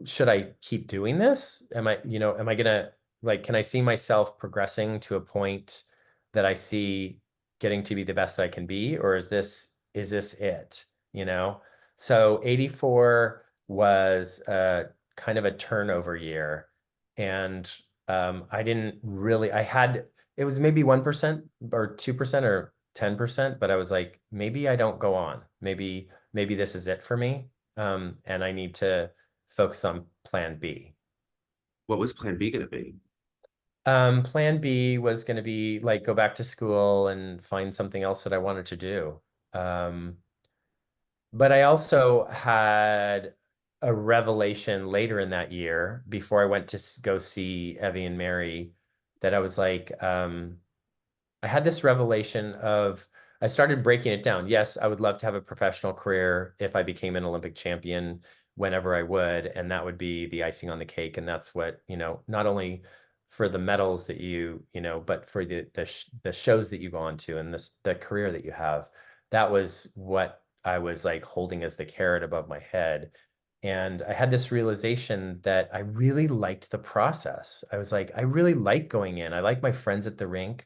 should I keep doing this? Am I gonna like, can I see myself progressing to a point that I see getting to be the best I can be, or is this it? You know? So 84 was kind of a turnover year. And I didn't really it was maybe 1% or 2% or 10%, but I was like, maybe I don't go on. Maybe this is it for me. And I need to focus on plan B. What was plan B going to be? Plan B was going to be like go back to school and find something else that I wanted to do. Um, but I also had a revelation later in that year before I went to go see Evie and Mary that I was like, I had this revelation of, I started breaking it down. Yes, I would love to have a professional career if I became an Olympic champion whenever I would, and that would be the icing on the cake. And that's what, not only for the medals that but for the shows that you go on to and the career that you have. That was what I was like holding as the carrot above my head. And I had this realization that I really liked the process. I was like, I really like going in. I like my friends at the rink.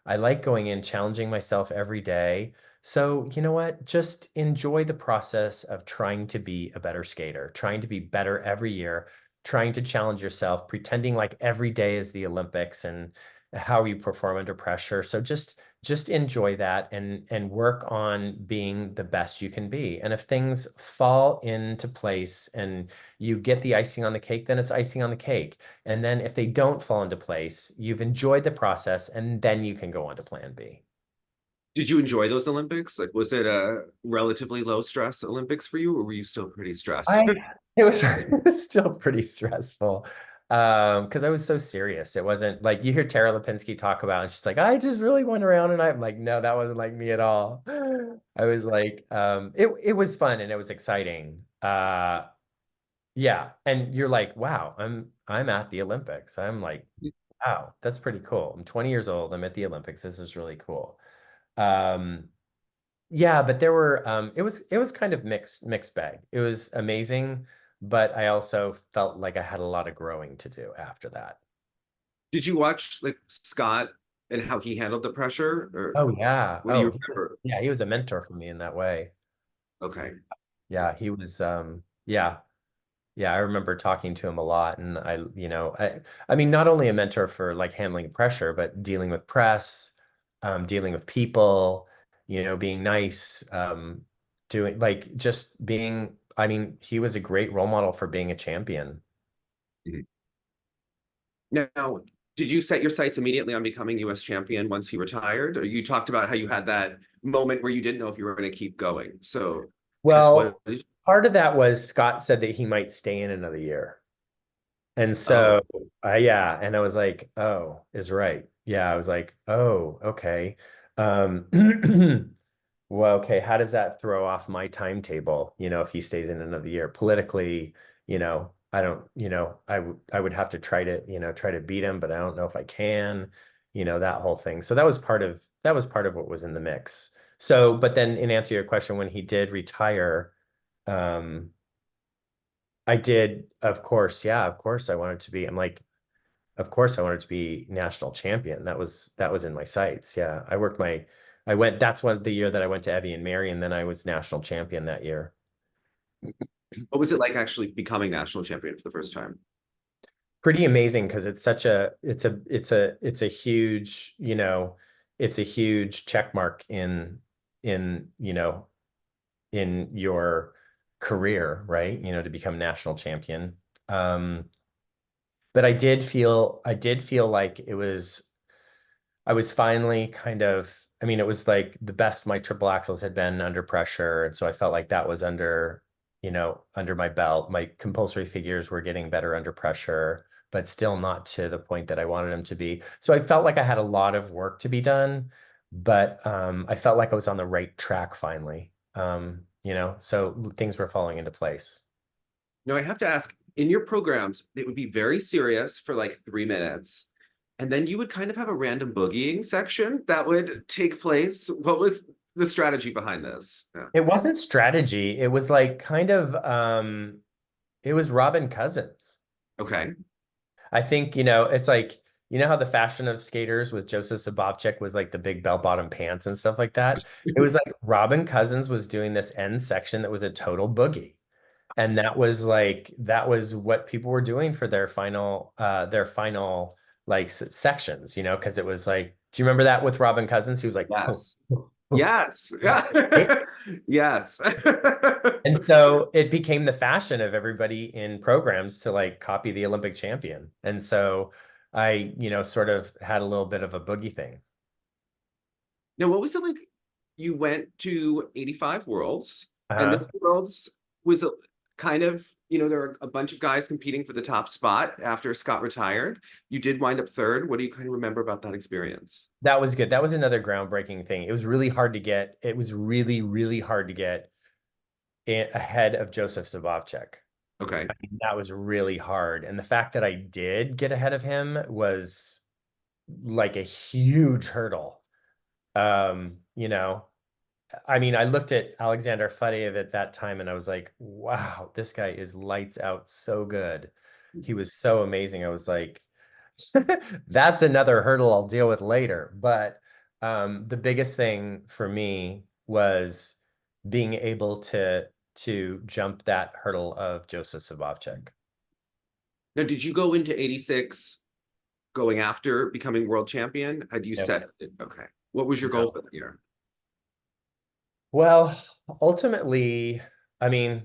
I like going in, challenging myself every day. So, you know what? Just enjoy the process of trying to be a better skater, trying to be better every year, trying to challenge yourself, pretending like every day is the Olympics and how you perform under pressure. So just enjoy that and work on being the best you can be. And if things fall into place and you get the icing on the cake, then it's icing on the cake. And then if they don't fall into place, you've enjoyed the process and then you can go on to plan B. Did you enjoy those Olympics? Like, was it a relatively low stress Olympics for you, or were you still pretty stressed? It was it was still pretty stressful. Because I was so serious. It wasn't like you hear Tara Lipinski talk about, and she's like, I just really went around and I'm like, no, that wasn't like me at all. I was like, it was fun and it was exciting. Yeah. And you're like, wow, I'm at the Olympics. I'm like, wow, that's pretty cool. I'm 20 years old. I'm at the Olympics. This is really cool. Um, yeah, but there were it was kind of mixed bag. It was amazing, but I also felt like I had a lot of growing to do after that. Did you watch like Scott and how he handled the pressure, or Oh yeah. what do Oh, you remember? yeah, he was a mentor for me in that way. Okay. Yeah, he was yeah. Yeah, I remember talking to him a lot and I mean not only a mentor for like handling pressure, but dealing with press, dealing with people, being nice, doing like just being I mean, he was a great role model for being a champion. Mhm. Now, did you set your sights immediately on becoming US champion once he retired? Or you talked about how you had that moment where you didn't know if you were going to keep going. So I guess what Well, part of that was Scott said that he might stay in another year. And so, oh, yeah, and I was like, oh, is right. Yeah, I was like, oh, okay. Um, well, okay, how does that throw off my timetable, if he stays in another year? Politically, I don't, I would have to try to beat him, but I don't know if I can, that whole thing. So that was part of what was in the mix. So, but then in answer to your question, when he did retire, um, I did, of course, yeah, of course I wanted to be. I'm like, of course I wanted to be national champion. That was in my sights. Yeah. That's the year that I went to Evie and Mary, and then I was national champion that year. what was it like actually becoming national champion for the first time? Pretty amazing because it's a huge, it's a huge check mark in in your career, right? To become national champion. Um, but I did feel like I was finally kind of, I mean, it was like the best my triple axels had been under pressure. And so I felt like that was under my belt. My compulsory figures were getting better under pressure, but still not to the point that I wanted them to be. So I felt like I had a lot of work to be done, but I felt like I was on the right track finally. So things were falling into place. No, I have to ask, in your programs, it would be very serious for like 3 minutes. And then you would kind of have a random boogieing section that would take place. What was the strategy behind this? Yeah. It wasn't strategy. It was like kind of it was Robin Cousins. Okay. I think, it's like, how the fashion of skaters with Joseph Sabovchik was like the big bell-bottom pants and stuff like that. It was like Robin Cousins was doing this end section that was a total boogie. And that was what people were doing for their final like sections, because it was like, do you remember that with Robin Cousins? He was like, Yes. Yes. Yeah. Yes. and so it became the fashion of everybody in programs to like copy the Olympic champion. And so I, sort of had a little bit of a boogie thing. Now, what was it like? You went to 85 Worlds, and Uh-huh. the Worlds was kind of, there were a bunch of guys competing for the top spot after Scott retired. You did wind up third. What do you kind of remember about that experience? That was good. That was another groundbreaking thing. It was really hard to get. It was really, really hard to get ahead of Joseph Zabovchek. Okay. That was really hard. And the fact that I did get ahead of him was like a huge hurdle. You know, I mean, I looked at Alexander Fadeev at that time and I was like, wow, this guy is lights out so good. He was so amazing. I was like, that's another hurdle I'll deal with later. But the biggest thing for me was being able to jump that hurdle of Joseph Sabovchek. Now, did you go into 86 going after becoming world champion? Had you No, set it? Okay. What was your goal no. for the year? Well, ultimately, I mean,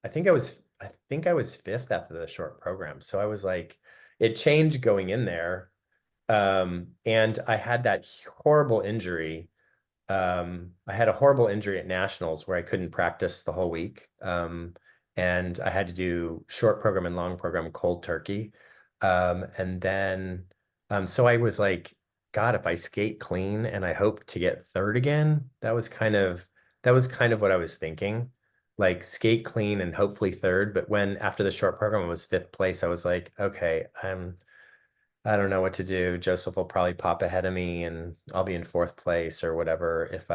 I think I was fifth after the short program. So I was like, it changed going in there. And I had that horrible injury. I had a horrible injury at nationals where I couldn't practice the whole week. And I had to do short program and long program cold turkey. And then, so I was like, God, if I skate clean and I hope to get third again, that was kind of what I was thinking. Like skate clean and hopefully third. But when after the short program I was fifth place, I was like, okay, I don't know what to do. Joseph will probably pop ahead of me and I'll be in fourth place or whatever if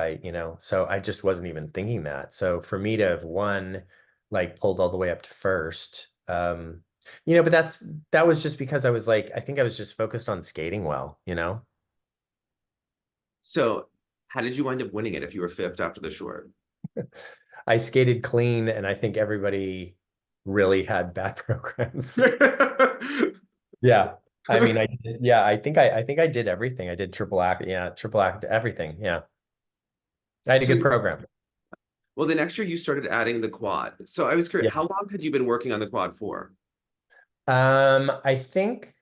so I just wasn't even thinking that. So for me to have won, like pulled all the way up to first, but that was just because I was like, I think I was just focused on skating well. So, how did you wind up winning it if you were fifth after the short? I skated clean and I think everybody really had bad programs. Yeah. I mean, I think I did everything. I did triple act, yeah, triple act, everything. Yeah. I had a So, good program. well, the next year you started adding the quad. So I was curious, Yeah. how long had you been working on the quad for? I think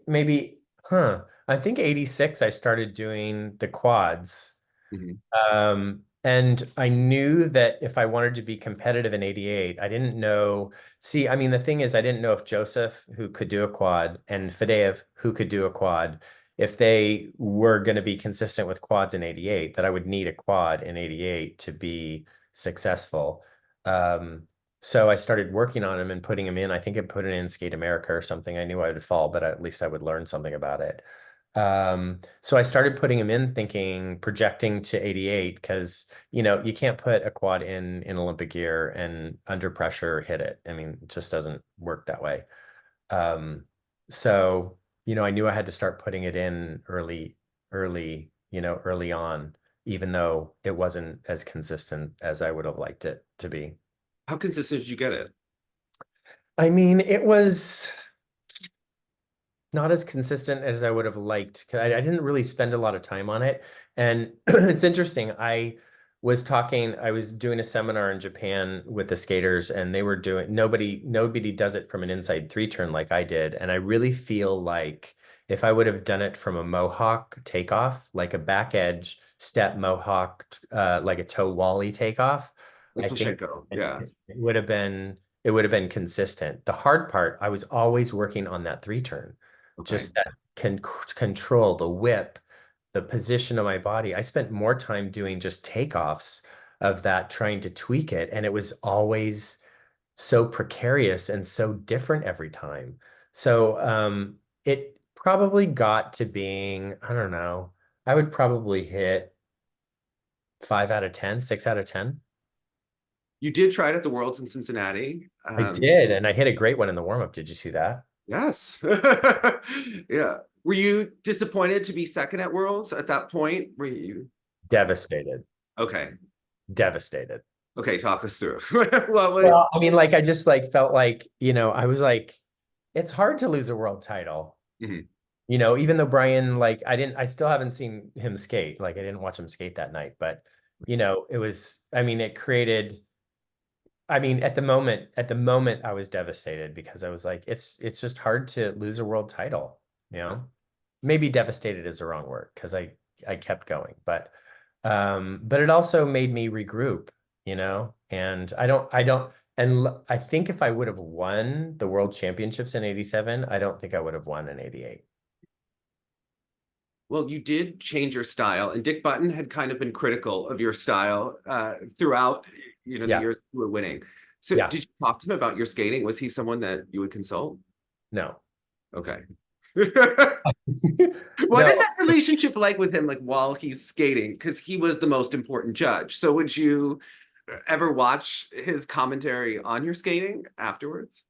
maybe, I think 86 I started doing the quads. Mhm. And I knew that if I wanted to be competitive in 88, I didn't know. See, I mean, the thing is, I didn't know if Joseph, who could do a quad, and Fadeev, who could do a quad, if they were going to be consistent with quads in 88, that I would need a quad in 88 to be successful. Um, so I started working on him and putting him in. I think I put it in Skate America or something. I knew I would fall, but at least I would learn something about it. So I started putting him in thinking, projecting to 88, because you can't put a quad in Olympic gear and under pressure hit it. I mean, it just doesn't work that way. Um, so I knew I had to start putting it in early on, even though it wasn't as consistent as I would have liked it to be. How consistent did you get it? I mean, it was not as consistent as I would have liked. 'Cause I didn't really spend a lot of time on it. And it's interesting. I was doing a seminar in Japan with the skaters, and they were doing nobody does it from an inside three turn like I did. And I really feel like if I would have done it from a mohawk takeoff, like a back edge step mohawk, like a toe wally takeoff, Like I think Pachenko, it, yeah. it would have been it would have been consistent. The hard part, I was always working on that three turn, Okay. just that control, the whip, the position of my body. I spent more time doing just takeoffs of that, trying to tweak it. And it was always so precarious and so different every time. So it probably got to being, I don't know, I would probably hit 5 out of 10, 6 out of 10. You did try it at the Worlds in Cincinnati. I did. And I hit a great one in the warm up. Did you see that? Yes. Yeah. Were you disappointed to be second at Worlds at that point? Were you? Devastated. Okay. Devastated. Okay, talk us through. What was Well, I mean, like I just like felt like, I was like, it's hard to lose a world title. Mhm. Even though Brian, like I still haven't seen him skate. Like I didn't watch him skate that night, but it was, I mean, it created I mean, at the moment, I was devastated because I was like, it's just hard to lose a world title, you know? Maybe devastated is the wrong word because I kept going, but it also made me regroup, you know? And I think if I would have won the world championships in 87, I don't think I would have won in 88. Well, you did change your style, and Dick Button had kind of been critical of your style throughout, you know, the Yeah. years you were winning. So Yeah. did you talk to him about your skating? Was he someone that you would consult? No. Okay. What No. is that relationship like with him, like while he's skating? Because he was the most important judge. So would you ever watch his commentary on your skating afterwards?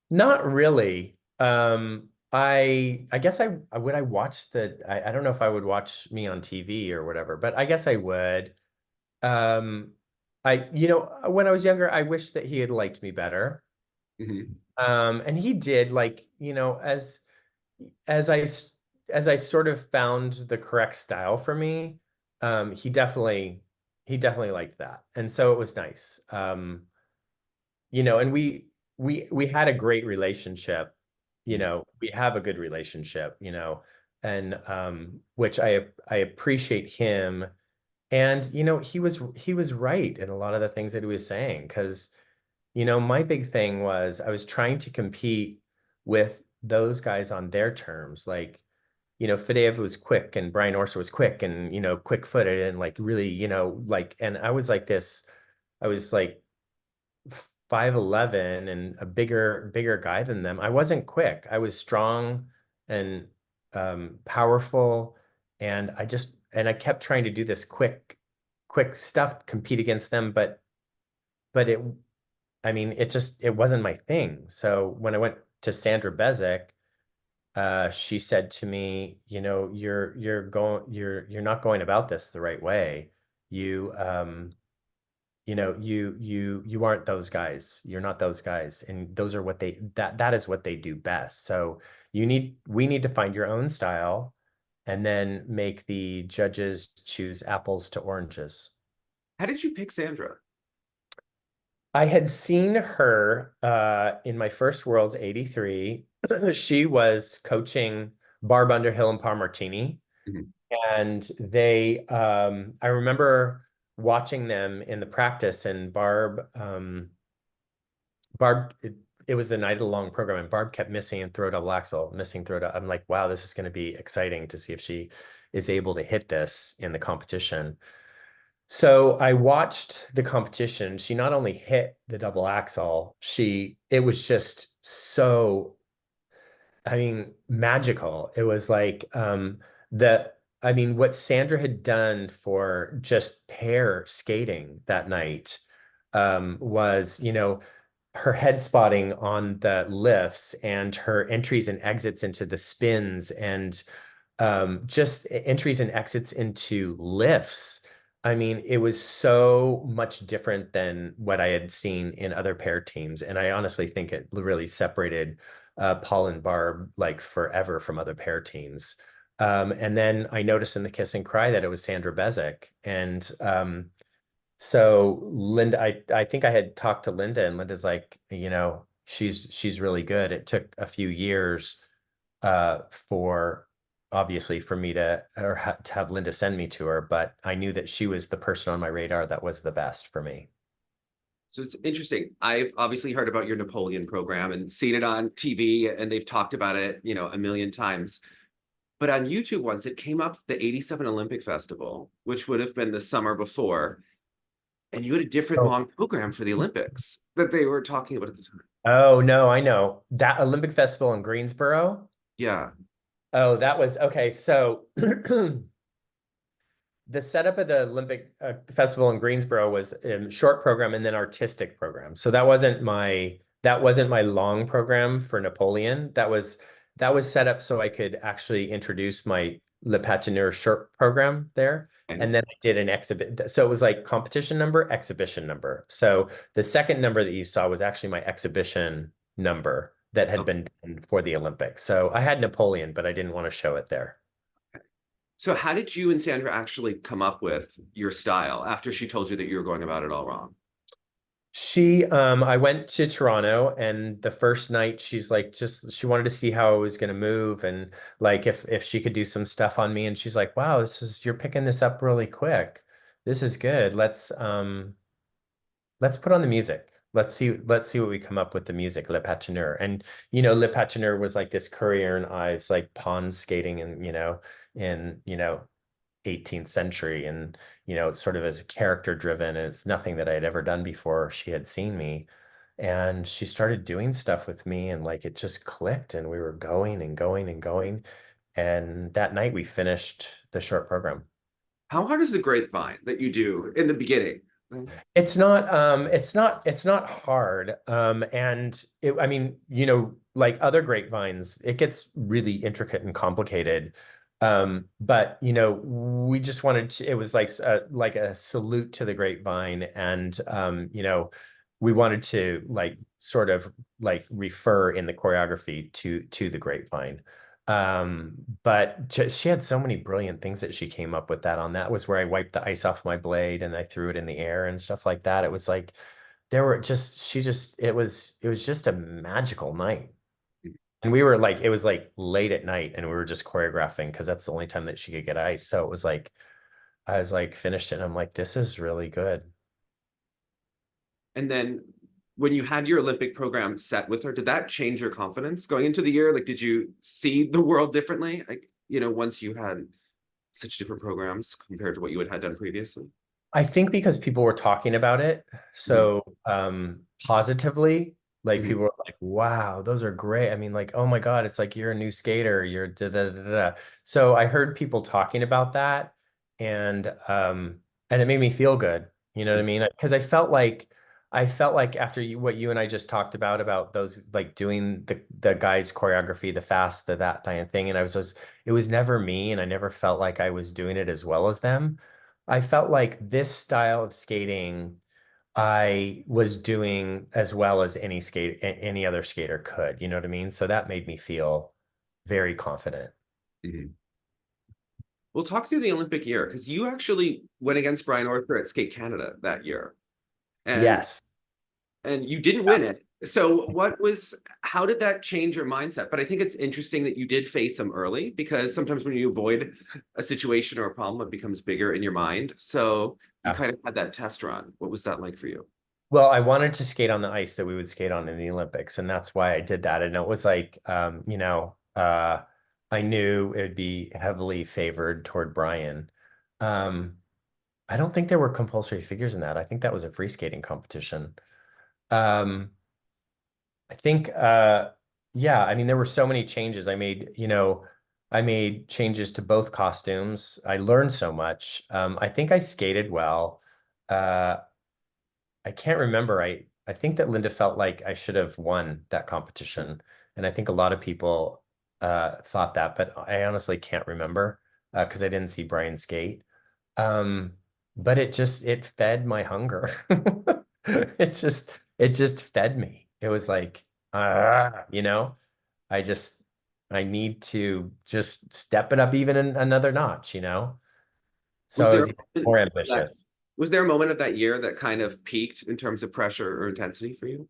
Not really. I guess I watch I don't know if I would watch me on TV or whatever, but I guess I would. Um, when I was younger, I wish that he had liked me better. Mhm. And he did, like, as I as I sort of found the correct style for me, he definitely liked that. And so it was nice. And we had a great relationship. We have a good relationship, and which I appreciate him. And he was right in a lot of the things that he was saying, because my big thing was I was trying to compete with those guys on their terms. Like, Fadeev was quick and Brian Orser was quick and, quick footed and like really, like, and I was like 5'11" and a bigger guy than them. I wasn't quick. I was strong and powerful. And I kept trying to do this quick stuff, compete against them, but I mean, it wasn't my thing. So when I went to Sandra Bezic, she said to me, you're not going about this the right way. You you aren't those guys. You're not those guys. And those are that is what they do best. So we need to find your own style and then make the judges choose apples to oranges. How did you pick Sandra? I had seen her in my first Worlds 83. She was coaching Barb Underhill and Par Martini. Mhm. And I remember watching them in the practice, and it was the night of the long program, and Barb kept missing and throw double axel, missing throw double. I'm like, wow, this is going to be exciting to see if she is able to hit this in the competition. So I watched the competition. She not only hit the double axel, it was just so, I mean, magical. It was like what Sandra had done for just pair skating that night was, her head spotting on the lifts and her entries and exits into the spins and just entries and exits into lifts. I mean, it was so much different than what I had seen in other pair teams. And I honestly think it really separated Paul and Barb like forever from other pair teams. And then I noticed in the Kiss and Cry that it was Sandra Bezic. And so Linda, I think I had talked to Linda, and Linda's like, she's really good. It took a few years for obviously for me to have Linda send me to her, but I knew that she was the person on my radar that was the best for me. So it's interesting. I've obviously heard about your Napoleon program and seen it on TV, and they've talked about it, a million times. But on YouTube once, it came up the 87 Olympic Festival, which would have been the summer before. And you had a different Oh, long program for the Olympics that they were talking about at the time. oh no, I know that Olympic Festival in Greensboro. Yeah. Oh, that was okay. So the setup of the Olympic Festival in Greensboro was a short program and then artistic program. So that wasn't my long program for Napoleon. That was set up so I could actually introduce my Le Patineur short program there. Okay. And then I did an exhibit. So it was like competition number, exhibition number. So the second number that you saw was actually my exhibition number that had been done for the Olympics. So I had Napoleon, but I didn't want to show it there. So how did you and Sandra actually come up with your style after she told you that you were going about it all wrong? I went to Toronto, and the first night she's like, she wanted to see how I was going to move, and like if she could do some stuff on me. And she's like, wow, you're picking this up really quick. This is good. Let's put on the music. Let's see what we come up with the music, Le Patineur. And Le Patineur was like this Courier and Ives like pond skating, and in 18th century, and it's sort of as character driven, and it's nothing that I'd ever done before. She had seen me, and she started doing stuff with me, and like it just clicked, and we were going and going and going. And that night we finished the short program. How hard is the grapevine that you do in the beginning? It's not hard. And I mean, like other grapevines, it gets really intricate and complicated. But we just wanted to, it was like a salute to the grapevine. And we wanted to like sort of like refer in the choreography to the grapevine. But she had so many brilliant things that she came up with that on. That was where I wiped the ice off my blade and I threw it in the air and stuff like that. It was like it was just a magical night. And we were like, it was like late at night, and we were just choreographing because that's the only time that she could get ice. So it was like, I was like finished it, and I'm like, this is really good. And then when you had your Olympic program set with her, did that change your confidence going into the year? Like, did you see the world differently? Like, once you had such different programs compared to what you had done previously? I think because people were talking about it Mhm. so positively, like Mhm. people were like, wow, those are great. I mean, like, oh my God, it's like you're a new skater, you're da da da da. So I heard people talking about that, and it made me feel good. You know what I mean? Because I felt like after what you and I just talked about those like doing the guys' choreography, the fast, the that kind of thing, and it was never me, and I never felt like I was doing it as well as them. I felt like this style of skating I was doing as well as any other skater could, you know what I mean? So that made me feel very confident. Mhm. We'll talk through the Olympic year because you actually went against Brian Arthur at Skate Canada that year, and Yes. you didn't win it. So how did that change your mindset? But I think it's interesting that you did face him early, because sometimes when you avoid a situation or a problem, it becomes bigger in your mind. So you Yeah. kind of had that test run. What was that like for you? Well, I wanted to skate on the ice that we would skate on in the Olympics, and that's why I did that. And it was like, I knew it would be heavily favored toward Brian. Um, I don't think there were compulsory figures in that. I think that was a free skating competition. Um, I think, yeah, I mean, there were so many changes. I made changes to both costumes. I learned so much. I think I skated well. Uh, I can't remember. I think that Linda felt like I should have won that competition, and I think a lot of people thought that, but I honestly can't remember because I didn't see Brian skate. Um, but it fed my hunger. It just fed me. It was like, I just I need to just step it up even another notch. So Was I there was a even moment more that ambitious. was there a moment of that year that kind of peaked in terms of pressure or intensity for you?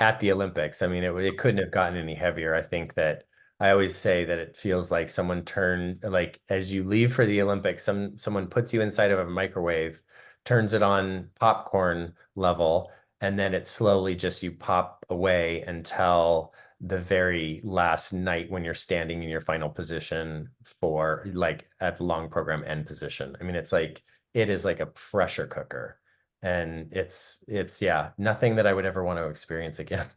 At the Olympics. I mean, it couldn't have gotten any heavier. I think that I always say that it feels like someone turned, like as you leave for the Olympics, someone puts you inside of a microwave, turns it on popcorn level, and then it slowly just you pop away until the very last night when you're standing in your final position for like at the long program end position. I mean, it is like a pressure cooker. And it's yeah, nothing that I would ever want to experience again.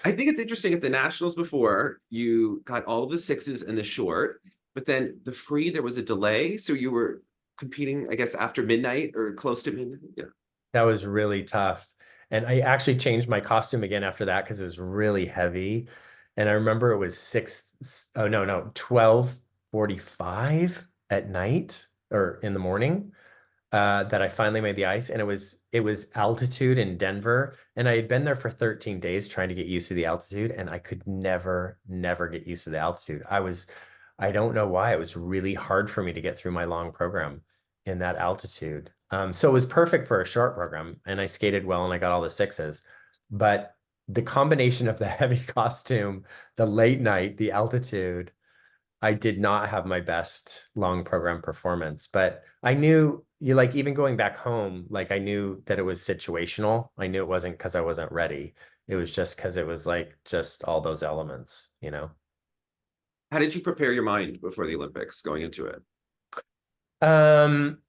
I think it's interesting at the nationals before you got all of the sixes in the short, but then the free, there was a delay. So you were competing, I guess, after midnight or close to midnight. Yeah. That was really tough. And I actually changed my costume again after that because it was really heavy. And I remember it was oh no, 12:45 at night or in the morning. That I finally made the ice, and it was altitude in Denver, and I had been there for 13 days trying to get used to the altitude, and I could never get used to the altitude. I don't know why, it was really hard for me to get through my long program in that altitude. So it was perfect for a short program, and I skated well and I got all the sixes. But the combination of the heavy costume, the late night, the altitude, I did not have my best long program performance. But I knew you like even going back home, like I knew that it was situational. I knew it wasn't because I wasn't ready. It was just because it was like just all those elements, you know. How did you prepare your mind before the Olympics going into it? Um,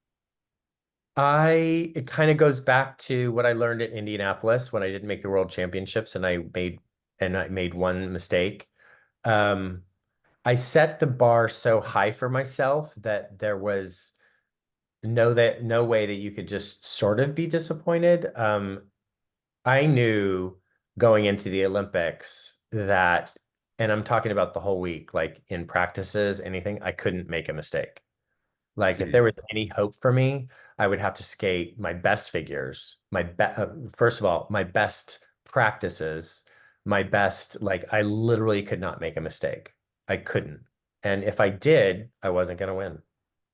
it kind of goes back to what I learned at Indianapolis when I didn't make the World Championships and I made one mistake. Um, I set the bar so high for myself that there was no way that you could just sort of be disappointed. I knew going into the Olympics that, and I'm talking about the whole week, like in practices, anything, I couldn't make a mistake. Like if there was any hope for me, I would have to skate my best figures, first of all, my best practices, my best, like I literally could not make a mistake. I couldn't. And if I did, I wasn't going to win.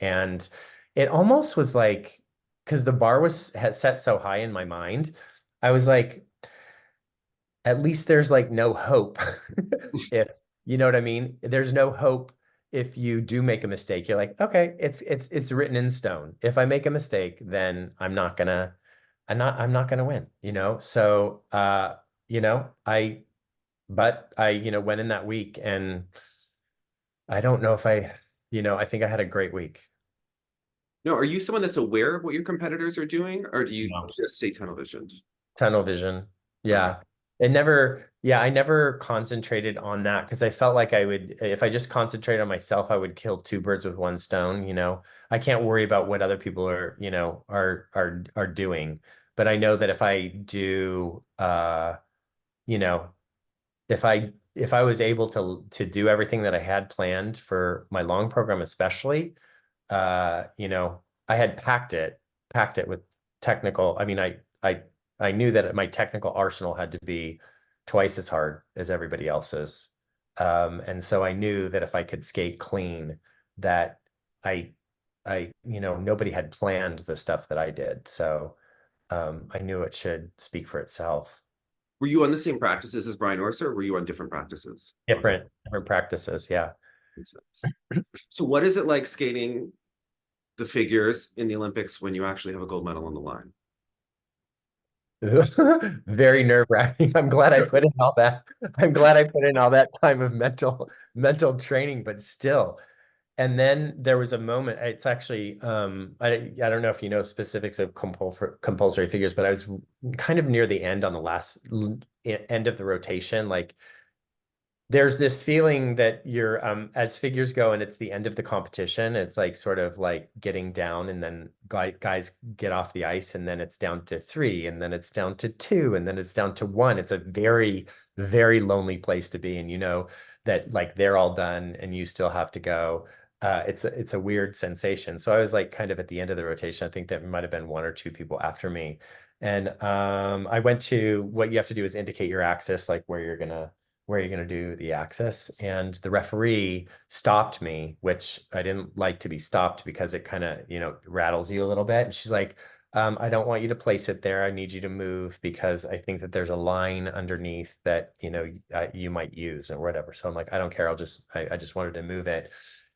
And it almost was like, because the bar had set so high in my mind, I was like, at least there's like no hope. If you know what I mean, there's no hope if you do make a mistake. You're like, okay, it's written in stone. If I make a mistake, then I'm not gonna win, you know? So you know, I went in that week and I don't know if I think I had a great week. No, are you someone that's aware of what your competitors are doing, or do you No. just stay tunnel visioned? Tunnel vision. Okay. Yeah. I never concentrated on that because I felt like if I just concentrate on myself, I would kill two birds with one stone, you know. I can't worry about what other people are, are doing. But I know that if I do, you know, if I was able to do everything that I had planned for my long program, especially, I had packed it with technical. I mean, I knew that my technical arsenal had to be twice as hard as everybody else's. And so I knew that if I could skate clean, that I nobody had planned the stuff that I did. So I knew it should speak for itself. Were you on the same practices as Brian Orser, or were you on different practices? Okay. Different practices, yeah. Makes sense. So what is it like skating the figures in the Olympics when you actually have a gold medal on the line? Very nerve-wracking. I'm glad I put in all that. I'm glad I put in all that time of mental training, but still. And then there was a moment, it's actually I don't know if you know specifics of compulsory figures, but I was kind of near the end on the last end of the rotation. Like there's this feeling that you're as figures go and it's the end of the competition, it's like sort of like getting down and then guys get off the ice and then it's down to three and then it's down to two and then it's down to one. It's a very, very lonely place to be. And you know that like they're all done and you still have to go. It's a weird sensation. So I was like kind of at the end of the rotation. I think there might have been one or two people after me. And I went to what you have to do is indicate your axis, like where you're going to do the access. And the referee stopped me, which I didn't like to be stopped because it kind of, rattles you a little bit. And she's like, I don't want you to place it there. I need you to move because I think that there's a line underneath that, you might use or whatever. So I'm like, I don't care. I just wanted to move it.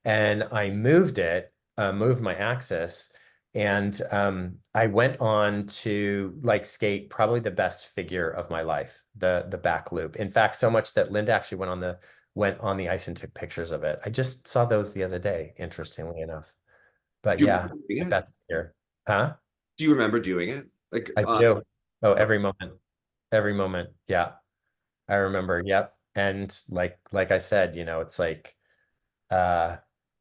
And I moved it, moved my axis. And I went on to like skate probably the best figure of my life, the back loop. In fact, so much that Linda actually went on the ice and took pictures of it. I just saw those the other day, interestingly enough. But Do you yeah, remember doing the it? best figure. Huh? Do you remember doing it? Like, I do. Oh, every moment. Every moment. Yeah. I remember. Yep. And like I said, it's like uh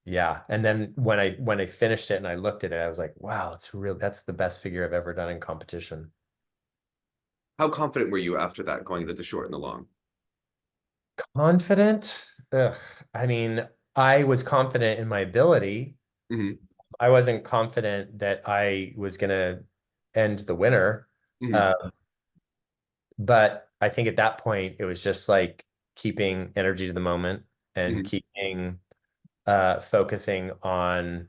yeah. And then when I finished it and I looked at it, I was like, wow, that's the best figure I've ever done in competition. how confident were you after that going into the short and the long? Confident? Ugh. I mean, I was confident in my ability. Hmm. I wasn't confident that I was gonna end the winner. Hmm. Um, but I think at that point it was just like keeping energy to the moment and Hmm. keeping focusing on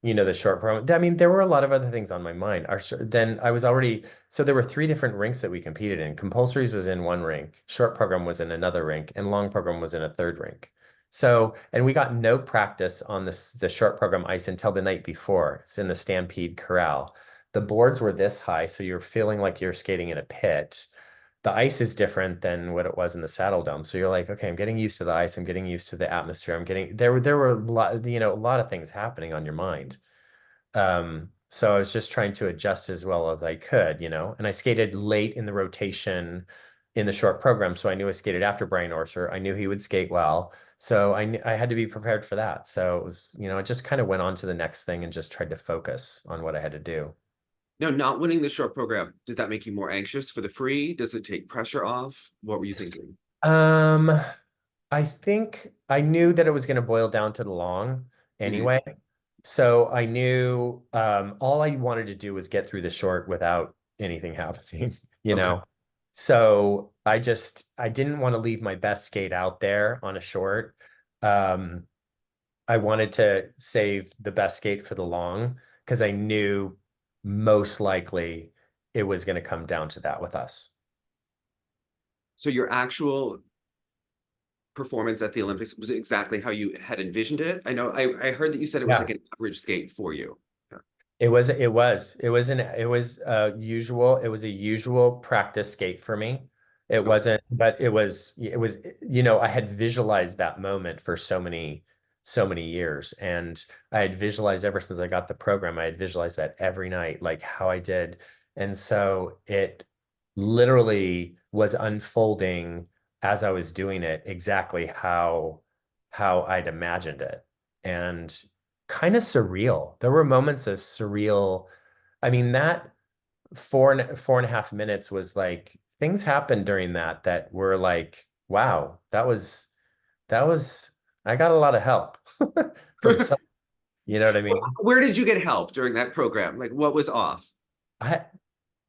you know, the short program. I mean, there were a lot of other things on my mind. Then I was already, so there were 3 different rinks that we competed in. Compulsories was in one rink, short program was in another rink, and long program was in a third rink. So, and we got no practice on the short program ice until the night before. It's in the Stampede Corral. The boards were this high, so you're feeling like you're skating in a pit. The ice is different than what it was in the Saddle Dome. So you're like, okay, I'm getting used to the ice. I'm getting used to the atmosphere. There were a lot, you know, a lot of things happening on your mind. So I was just trying to adjust as well as I could, you know, and I skated late in the rotation in the short program. So I knew I skated after Brian Orser. I knew he would skate well. So I had to be prepared for that. So it was, you know, I just kind of went on to the next thing and just tried to focus on what I had to do. No, not winning the short program, did that make you more anxious for the free? Does it take pressure off? What were you thinking? Um, I think I knew that it was going to boil down to the long Mhm. anyway. So I knew all I wanted to do was get through the short without anything happening, you Okay. know. So I didn't want to leave my best skate out there on a short. Um, I wanted to save the best skate for the long because I knew most likely it was going to come down to that with us. So your actual performance at the Olympics was exactly how you had envisioned it? I know I heard that you said it was Yeah. like an average skate for you. Yeah. It was a usual practice skate for me. It Okay. wasn't, but it was, you know, I had visualized that moment for so many years. And I had visualized ever since I got the program, I had visualized that every night, like how I did. And so it literally was unfolding as I was doing it, exactly how I'd imagined it. And kind of surreal. There were moments of surreal. I mean, that 4.5 minutes was like things happened during that were like, wow, that was I got a lot of help from some, you know what I mean? Where did you get help during that program? Like what was off? I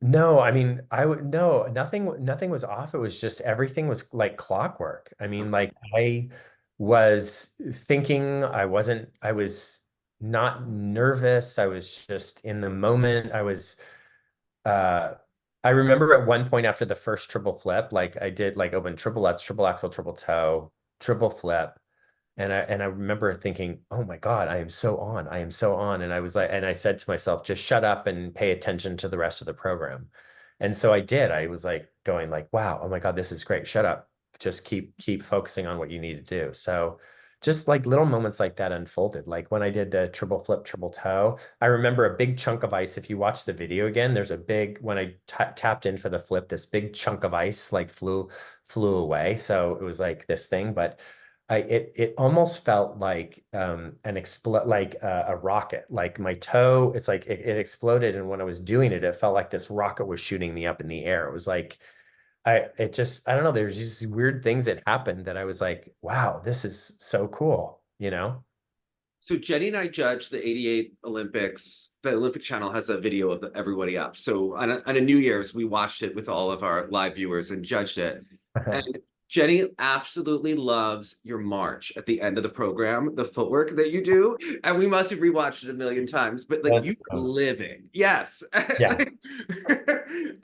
No, I mean, I would no, nothing was off. It was just everything was like clockwork. I mean, Okay. like I was thinking, I was not nervous. I was just in the moment. Uh I remember at one point after the first triple flip, like I did like open triple Lutz, triple axel, triple toe, triple flip. And I remember thinking, oh my God, I am so on. I am so on. And I was like, and I said to myself, just shut up and pay attention to the rest of the program. And so I did. I was like going like, wow, oh my God, this is great. Shut up. Just keep focusing on what you need to do. So just like little moments like that unfolded. Like when I did the triple flip, triple toe, I remember a big chunk of ice. If you watch the video again, there's a big, when I tapped in for the flip, this big chunk of ice like flew away. So it was like this thing, but it almost felt like an explode, like a rocket. Like my toe, it's like it exploded, and when I was doing it, it felt like this rocket was shooting me up in the air. It was like I don't know. There's these weird things that happened that I was like, wow, this is so cool, you know? So Jenny and I judged the 88 Olympics. The Olympic Channel has a video of everybody up. So on a New Year's, we watched it with all of our live viewers and judged it. And Jenny absolutely loves your march at the end of the program, the footwork that you do. And we must have rewatched it a million times, but like That's you were living. Yes. yeah.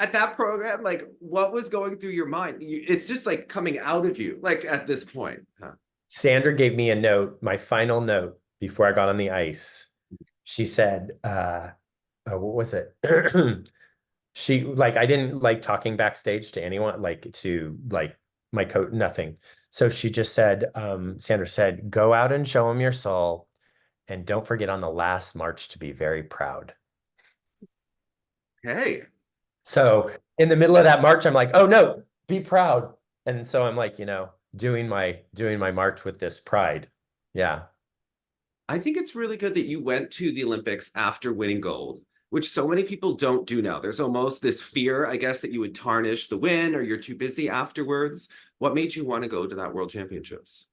At that program, like what was going through your mind? It's just like coming out of you, like at this point. Huh? Sandra gave me a note, my final note before I got on the ice. She said, what was it? She like I didn't like talking backstage to anyone, like to like my coach, nothing. So she just said, Sandra said, go out and show him your soul, and don't forget on the last march to be very proud. Hey. So in the middle of that march, I'm like, oh no, be proud. And so I'm like, you know, doing my march with this pride. Yeah. I think it's really good that you went to the Olympics after winning gold, which so many people don't do now. There's almost this fear, I guess, that you would tarnish the win or you're too busy afterwards. What made you want to go to that World Championships?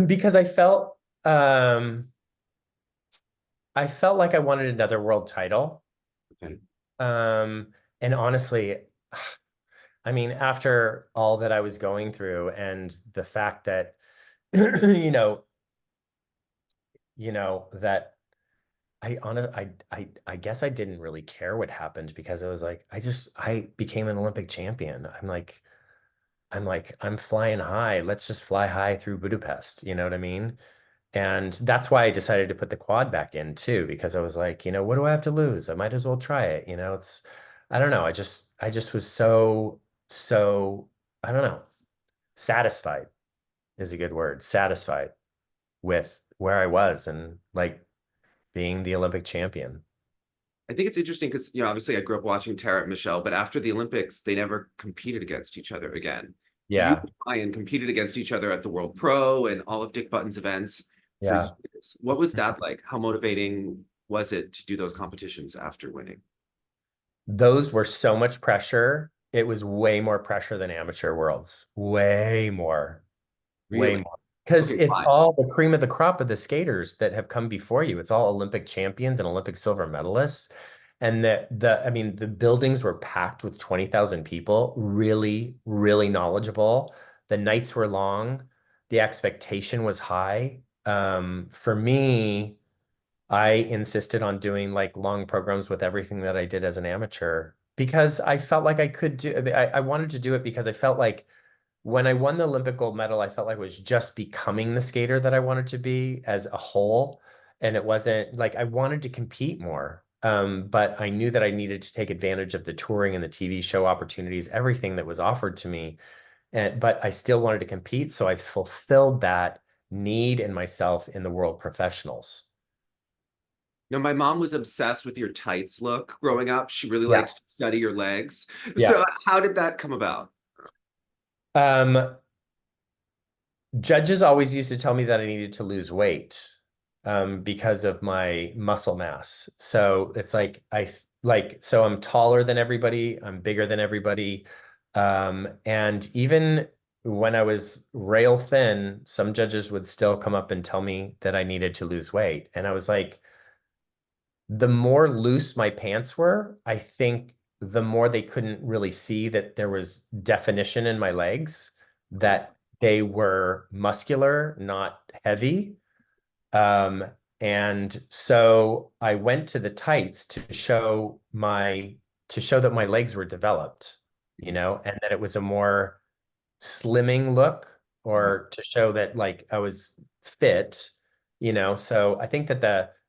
Because I felt like I wanted another world title. Okay. And honestly, I mean, after all that I was going through and the fact that, you know, that I guess I didn't really care what happened because it was like I became an Olympic champion. I'm flying high. Let's just fly high through Budapest. You know what I mean? And that's why I decided to put the quad back in too, because I was like, what do I have to lose? I might as well try it. I don't know. I just was so, I don't know, satisfied is a good word, satisfied with where I was and like being the Olympic champion. I think it's interesting because, obviously I grew up watching Tara and Michelle, but after the Olympics, they never competed against each other again. You Yeah. and Ryan competed against each other at the World Pro and all of Dick Button's events for Yeah. years. What was that like? How motivating was it to do those competitions after winning? Those were so much pressure. It was way more pressure than amateur worlds. Way more. Way Really? more. Because Okay, it's why? all the cream of the crop of the skaters that have come before you. It's all Olympic champions and Olympic silver medalists. And I mean, the buildings were packed with 20,000 people, really, really knowledgeable. The nights were long. The expectation was high. For me, I insisted on doing like long programs with everything that I did as an amateur because I felt like I could do, I wanted to do it because I felt like when I won the Olympic gold medal, I felt like I was just becoming the skater that I wanted to be as a whole. And it wasn't like I wanted to compete more. But I knew that I needed to take advantage of the touring and the TV show opportunities, everything that was offered to me. But I still wanted to compete. So I fulfilled that need in myself in the world professionals. Now, my mom was obsessed with your tights look growing up. She really Yeah. liked to study your legs. Yeah. So, how did that come about? Um, Judges always used to tell me that I needed to lose weight because of my muscle mass. So it's like so I'm taller than everybody, I'm bigger than everybody. And even when I was rail thin, some judges would still come up and tell me that I needed to lose weight. And I was like, the more loose my pants were, I think the more they couldn't really see that there was definition in my legs, that they were muscular, not heavy. Um, and so I went to the tights to show that my legs were developed, and that it was a more slimming look or to show that like I was fit. So I think that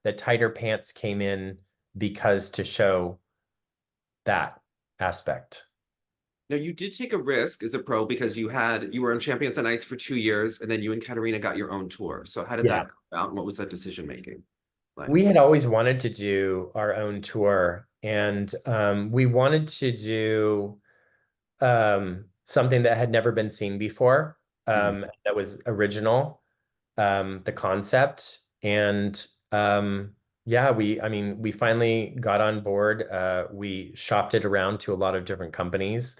the tighter pants came in because to show that aspect. Now, you did take a risk as a pro because you were on Champions on Ice for 2 years, and then you and Katerina got your own tour. So, how did Yeah. that come about, and what was that decision making like? We had always wanted to do our own tour, and we wanted to do something that had never been seen before, Mhm. that was original, the concept. And yeah, I mean, we finally got on board. We shopped it around to a lot of different companies.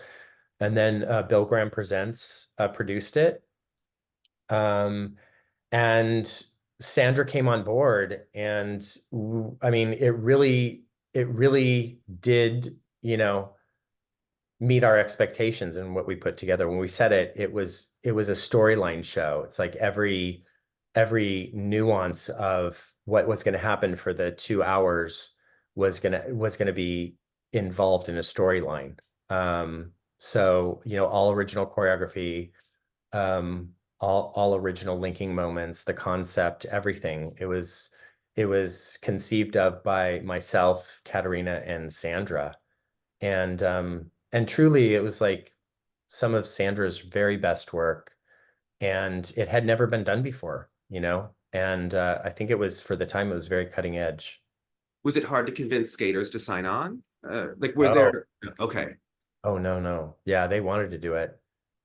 And then Bill Graham Presents produced it. Um, and Sandra came on board, and I mean, it really did, meet our expectations and what we put together. When we said it was a storyline show. It's like every nuance of what was going to happen for the 2 hours was gonna be involved in a storyline. So all original choreography, all original linking moments, the concept, everything. It was conceived of by myself, Katerina, and Sandra. And truly it was like some of Sandra's very best work, and it had never been done before. And I think it was, for the time, it was very cutting edge. Was it hard to convince skaters to sign on? Like, was Oh, there? Okay, oh no, no. Yeah, they wanted to do it.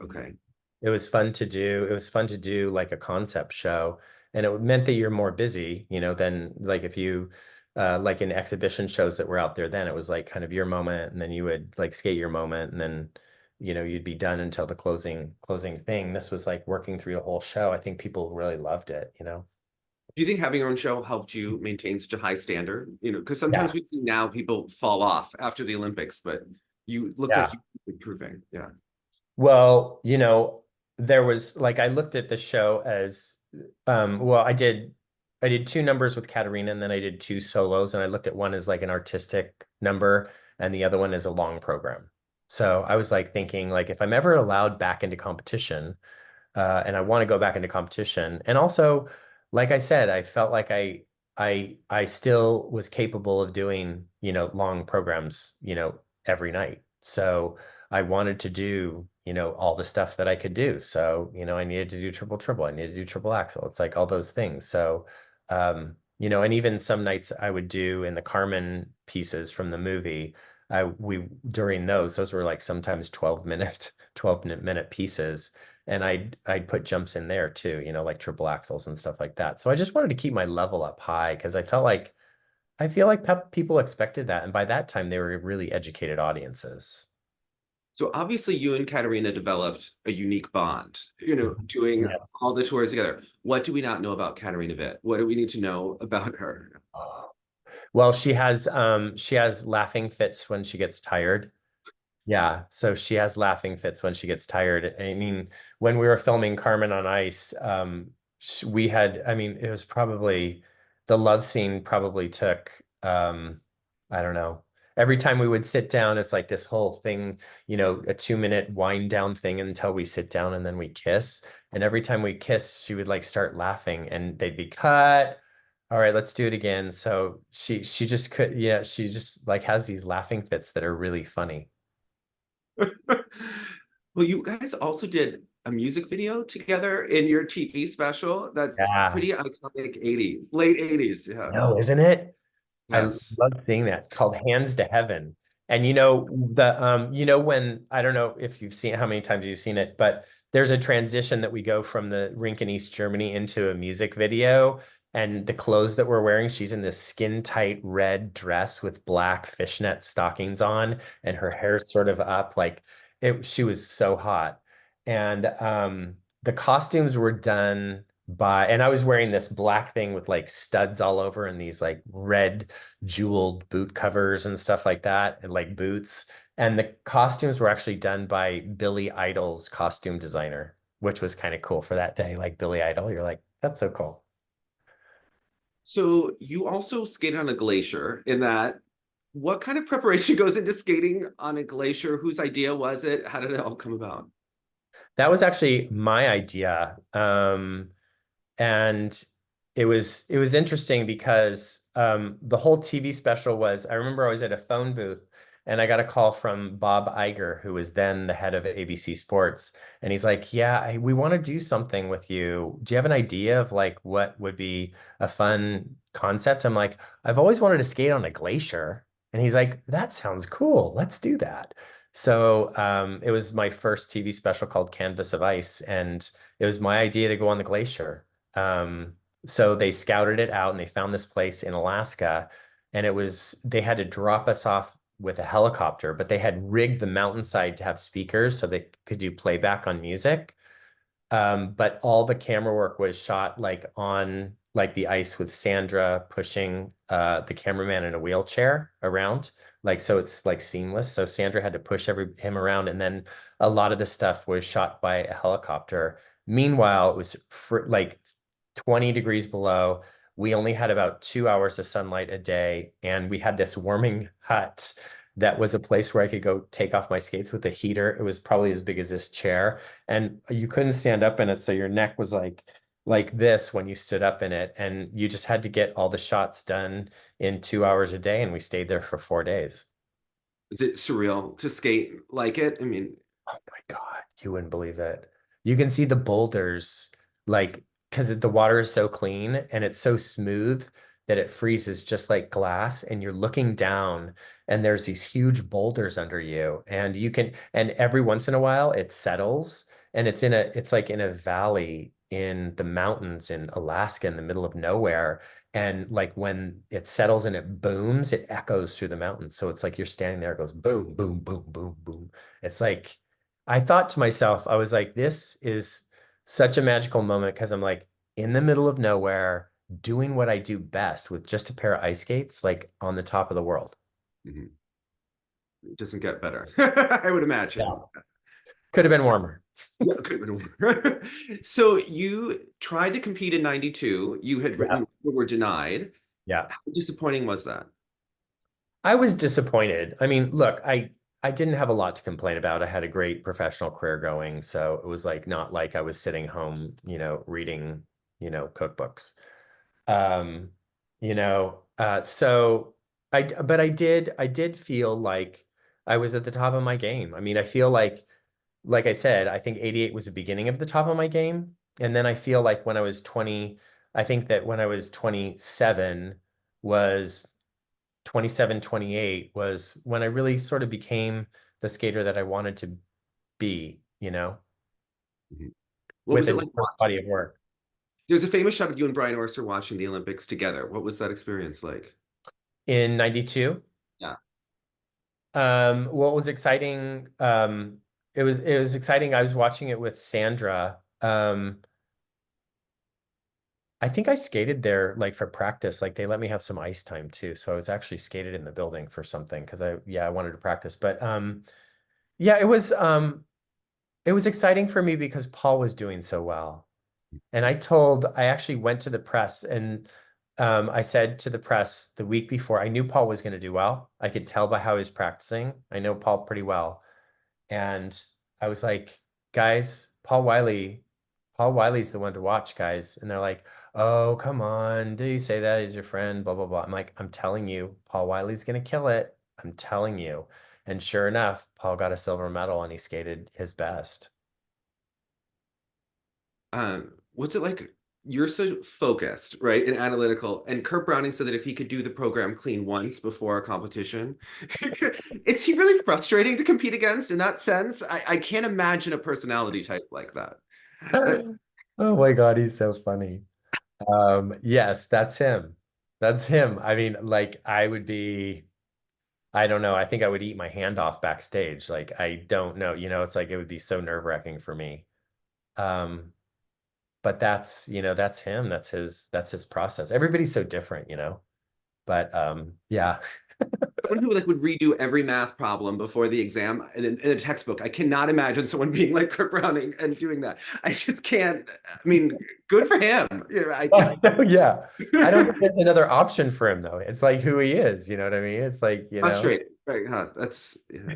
okay. It was fun to do. It was fun to do like a concept show. And it meant that you're more busy, than like if you like in exhibition shows that were out there then, it was like kind of your moment, and then you would like skate your moment, and then you'd be done until the closing thing. This was like working through a whole show. I think people really loved it. Do you think having your own show helped you maintain such a high standard? Because Yeah. sometimes we see now people fall off after the Olympics, but you looked like Yeah. you were improving. Yeah. Well, there was like I looked at the show as well, I did I did 2 numbers with Katarina, and then I did 2 solos, and I looked at one as like an artistic number and the other one as a long program. So I was like thinking, like, if I'm ever allowed back into competition, and I want to go back into competition, and also, like I said, I felt like I still was capable of doing, long programs, every night. So I wanted to do, all the stuff that I could do. So, I needed to do triple triple. I needed to do triple axel. It's like all those things. So, and even some nights I would do in the Carmen pieces from the movie, we during those were like sometimes 12-minute pieces. And I'd put jumps in there too, like triple axels and stuff like that. So I just wanted to keep my level up high because I feel like people expected that. And by that time they were really educated audiences. So obviously you and Katerina developed a unique bond, doing Yes. all the tours together. What do we not know about Katerina Witt? What do we need to know about her? Well, she has laughing fits when she gets tired. Yeah, so she has laughing fits when she gets tired. I mean, when we were filming Carmen on Ice, we had, I mean, it was probably the love scene probably took, I don't know. Every time we would sit down, it's like this whole thing, a 2-minute wind down thing until we sit down and then we kiss. And every time we kiss, she would like start laughing and they'd be cut. All right, let's do it again. So she just could, yeah, she just like has these laughing fits that are really funny. Well, you guys also did a music video together in your TV special. That's Yeah. pretty iconic 80s, late 80s. I Yeah. know, isn't it? I Yes. love seeing that called Hands to Heaven. And when I don't know if you've seen how many times you've seen it, but there's a transition that we go from the rink in East Germany into a music video. And the clothes that we're wearing, she's in this skin tight red dress with black fishnet stockings on, and her hair's sort of up. Like she was so hot. And the costumes were done and I was wearing this black thing with like studs all over and these like red jeweled boot covers and stuff like that, and like boots. And the costumes were actually done by Billy Idol's costume designer, which was kind of cool for that day. Like Billy Idol, you're like, that's so cool. So you also skated on a glacier in that. What kind of preparation goes into skating on a glacier? Whose idea was it? How did it all come about? That was actually my idea. And it was interesting because the whole TV special was, I remember I was at a phone booth and I got a call from Bob Iger, who was then the head of ABC Sports. And he's like, yeah, we want to do something with you. Do you have an idea of like what would be a fun concept? I'm like, I've always wanted to skate on a glacier. And he's like, that sounds cool. Let's do that. So it was my first TV special called Canvas of Ice. And it was my idea to go on the glacier. Um, so they scouted it out and they found this place in Alaska, and they had to drop us off with a helicopter, but they had rigged the mountainside to have speakers so they could do playback on music. But all the camera work was shot like on like the ice with Sandra pushing the cameraman in a wheelchair around. Like so it's like seamless. So Sandra had to push him around, and then a lot of the stuff was shot by a helicopter. Meanwhile, it was like 20 degrees below. We only had about 2 hours of sunlight a day, and we had this warming hut that was a place where I could go take off my skates with a heater. It was probably as big as this chair, and you couldn't stand up in it, so your neck was like this when you stood up in it, and you just had to get all the shots done in 2 hours a day, and we stayed there for 4 days. Is it surreal to skate like it? I mean, Oh my God, you wouldn't believe it. You can see the boulders, like, because the water is so clean and it's so smooth that it freezes just like glass. And you're looking down, and there's these huge boulders under you. And every once in a while it settles, and it's like in a valley in the mountains in Alaska in the middle of nowhere. And like when it settles and it booms, it echoes through the mountains. So it's like you're standing there, it goes boom, boom, boom, boom, boom. It's like, I thought to myself, I was like, this is such a magical moment because I'm like in the middle of nowhere doing what I do best with just a pair of ice skates, like on the top of the world. mhm. It doesn't get better, I would imagine. Yeah. Could have been warmer. Yeah, could have been worse. So you tried to compete in 92. You had Yeah. written you were denied. Yeah. How disappointing was that? I was disappointed. I mean, look, I didn't have a lot to complain about. I had a great professional career going, so it was like not like I was sitting home, reading, cookbooks. Um, so but I did feel like I was at the top of my game. I mean, I feel like I said, I think 88 was the beginning of the top of my game. And then I feel like when I was 20, I think that when I was 27 was 27, 28 was when I really sort of became the skater that I wanted to be, Mhm. What with was a it like different body watching? of work. There's a famous shot of you and Brian Orser watching the Olympics together. What was that experience like? In 92, Yeah. what was exciting, it was exciting. I was watching it with Sandra. I think I skated there like for practice. Like they let me have some ice time too. So I was actually skated in the building for something because I wanted to practice. But yeah, it was exciting for me because Paul was doing so well. And I actually went to the press and I said to the press the week before, I knew Paul was going to do well. I could tell by how he was practicing. I know Paul pretty well. And I was like, guys, Paul Wiley's the one to watch, guys. And they're like, oh, come on. Do you say that? He's your friend, blah, blah, blah. I'm like, I'm telling you, Paul Wiley's going to kill it. I'm telling you. And sure enough, Paul got a silver medal and he skated his best. What's it like? You're so focused, right, and analytical. And Kurt Browning said that if he could do the program clean once before a competition, is he really frustrating to compete against in that sense? I can't imagine a personality type like that. Uh, Oh my God, he's so funny. Yes, that's him. That's him. I mean, like I don't know. I think I would eat my hand off backstage. Like I don't know, it's like it would be so nerve-wracking for me. Um, but that's him. That's his process. Everybody's so different. But yeah. Someone who like would redo every math problem before the exam in a textbook. I cannot imagine someone being like Kurt Browning and doing that. I just can't. I mean, good for him. I just Yeah. I don't think there's another option for him though. It's like who he is, you know what I mean? It's like. frustrating. Right, huh? That's yeah.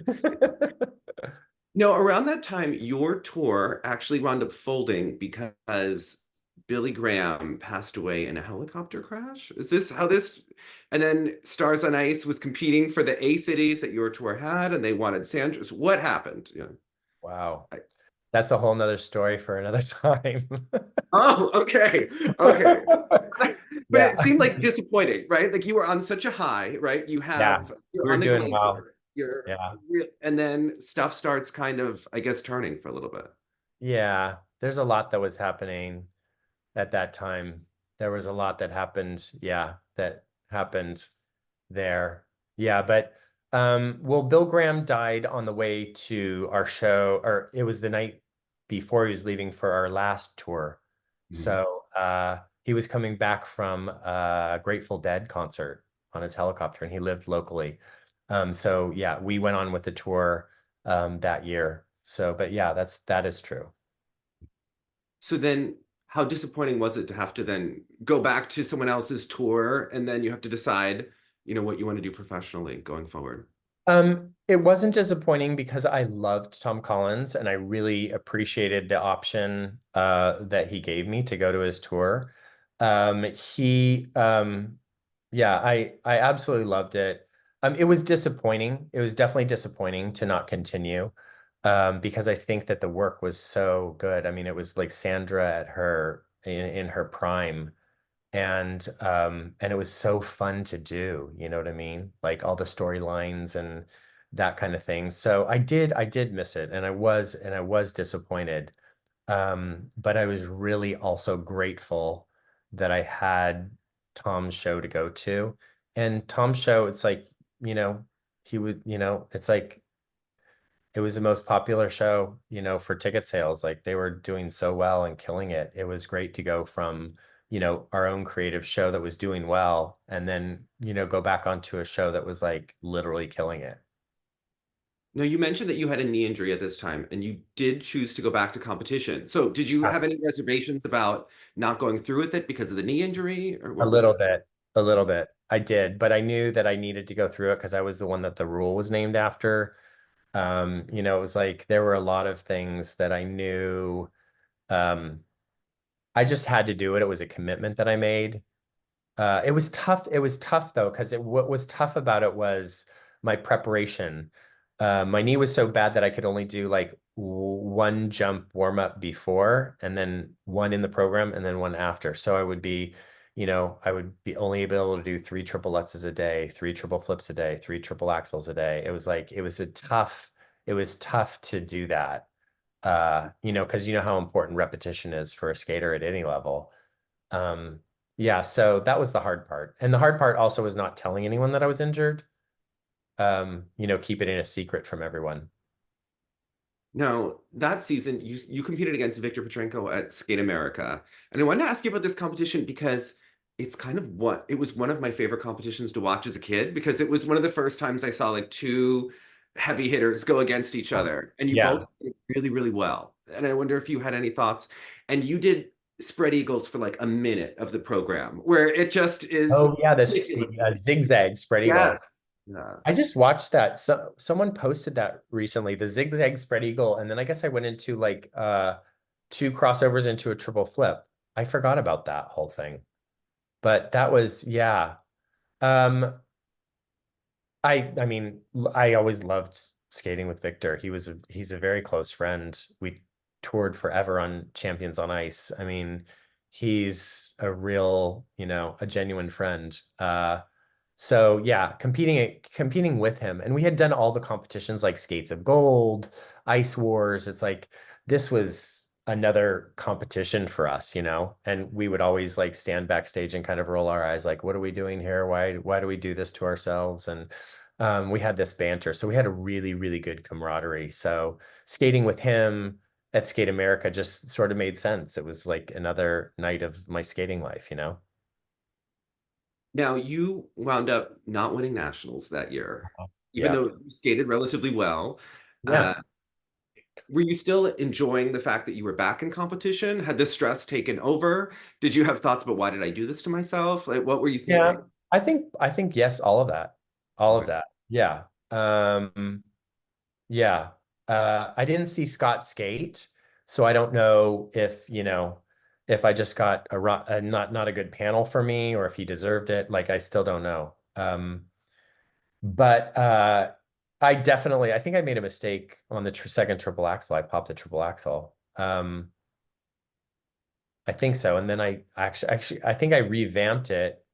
No, around that time, your tour actually wound up folding because Billy Graham passed away in a helicopter crash. Is this how this? And then Stars on Ice was competing for the A cities that your tour had, and they wanted Sandra's. What happened? Yeah. Wow. That's a whole nother story for another time. Oh, okay. Okay. But Yeah. it seemed like disappointing, right? Like you were on such a high, right? Yeah. You're We were on the doing well. glacier, you're Yeah. and then stuff starts kind of, I guess, turning for a little bit. Yeah. There's a lot that was happening at that time. There was a lot that happened. Yeah. That happened there. Yeah. But, well, Bill Graham died on the way to our show, or it was the night before he was leaving for our last tour. Mhm. So, he was coming back from a Grateful Dead concert on his helicopter and he lived locally. So yeah, we went on with the tour that year. So, but yeah, that is true. So then how disappointing was it to have to then go back to someone else's tour and then you have to decide, what you want to do professionally going forward? It wasn't disappointing because I loved Tom Collins and I really appreciated the option that he gave me to go to his tour. He Yeah, I absolutely loved it. It was disappointing. It was definitely disappointing to not continue because I think that the work was so good. I mean, it was like Sandra at her in her prime and it was so fun to do, you know what I mean? Like all the storylines and that kind of thing. So I did miss it and I was disappointed. But I was really also grateful that I had Tom's show to go to. And Tom's show, it's like, you know, he would, it's like it was the most popular show, for ticket sales. Like they were doing so well and killing it. It was great to go from, our own creative show that was doing well and then, go back onto a show that was like literally killing it. Now, you mentioned that you had a knee injury at this time and you did choose to go back to competition. So, did you Uh, have any reservations about not going through with it because of the knee injury, or A what was little it? bit, a little bit. I did, but I knew that I needed to go through it because I was the one that the rule was named after. It was like there were a lot of things that I knew. Um, I just had to do it. It was a commitment that I made. It was tough. It was tough though, because what was tough about it was my preparation. My knee was so bad that I could only do like one jump warm up before, and then one in the program, and then one after. So I would be only able to do three triple lutzes a day, three triple flips a day, three triple axels a day. It was like it was tough to do that. Because you know how important repetition is for a skater at any level. Um, yeah, so that was the hard part. And the hard part also was not telling anyone that I was injured. Keep it in a secret from everyone. Now, that season, you competed against Victor Petrenko at Skate America. And I wanted to ask you about this competition because it was one of my favorite competitions to watch as a kid because it was one of the first times I saw like two heavy hitters go against each other. And you Yeah. both did really, really well. And I wonder if you had any thoughts. And you did spread eagles for like a minute of the program where it just is Oh yeah, the ridiculous. zigzag spread eagle. Yes. Yeah. I just watched that. Someone posted that recently, the zigzag spread eagle, and then I guess I went into like two crossovers into a triple flip. I forgot about that whole thing. But that was yeah. Um I always loved skating with Victor. He's a very close friend. We toured forever on Champions on Ice. I mean, he's a real, a genuine friend. So yeah, competing with him. And we had done all the competitions like Skates of Gold, Ice Wars. It's like this was another competition for us, and we would always like stand backstage and kind of roll our eyes like, what are we doing here? Why do we do this to ourselves? And we had this banter. So we had a really, really good camaraderie. So skating with him at Skate America just sort of made sense. It was like another night of my skating life. Now, you wound up not winning nationals that year, even Yeah. though you skated relatively well. Yeah. Uh, were you still enjoying the fact that you were back in competition? Had the stress taken over? Did you have thoughts about why did I do this to myself? Like, what were you Yeah. thinking? I think yes, all of that. All of Okay. that. Yeah. Yeah. I didn't see Scott skate, so I don't know if I just got a not a good panel for me or if he deserved it. Like I still don't know. But I think I made a mistake on the second triple axel. I popped the triple axel. I think so. And then I think I revamped it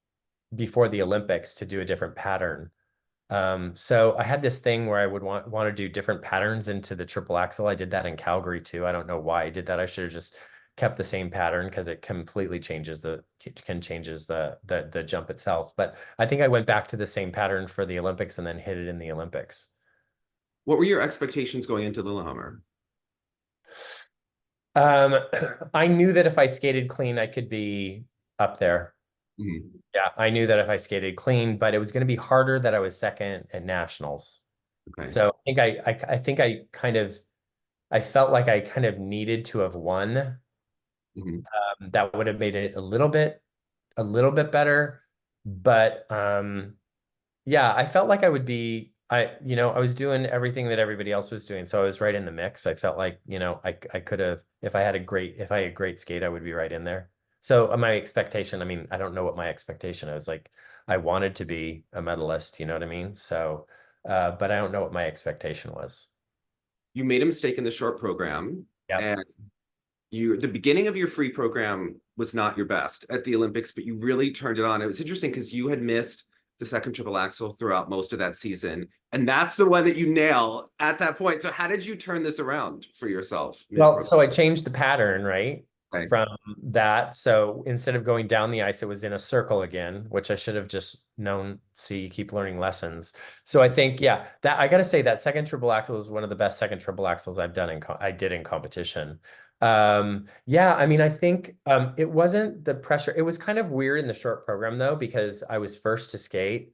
before the Olympics to do a different pattern. So I had this thing where I would want to do different patterns into the triple axel. I did that in Calgary too. I don't know why I did that. I should have just kept the same pattern because it completely changes the jump itself. But I think I went back to the same pattern for the Olympics and then hit it in the Olympics. What were your expectations going into Lillehammer? Um, I knew that if I skated clean, I could be up there. Mhm. Yeah, I knew that if I skated clean, but it was going to be harder that I was second at nationals. Okay. So I think I felt like I kind of needed to have won. Mhm. That would have made it a little bit better. But yeah, I felt like I would be I was doing everything that everybody else was doing. So I was right in the mix. I felt like, I could have if I had great skate, I would be right in there. So my expectation, I mean, I don't know what my expectation is. Like I wanted to be a medalist, you know what I mean? So but I don't know what my expectation was. You made a mistake in the short program, Yeah. and the beginning of your free program was not your best at the Olympics, but you really turned it on. It was interesting because you had missed the second triple axel throughout most of that season, and that's the one that you nail at that point. So how did you turn this around for yourself Well, mid-program? so I changed the pattern, right? Okay. From that. So instead of going down the ice, it was in a circle again, which I should have just known. See, you keep learning lessons. So I think, yeah, that I got to say that second triple axel is one of the best second triple axels I've done I did in competition. Yeah, I mean, I think it wasn't the pressure. It was kind of weird in the short program though, because I was first to skate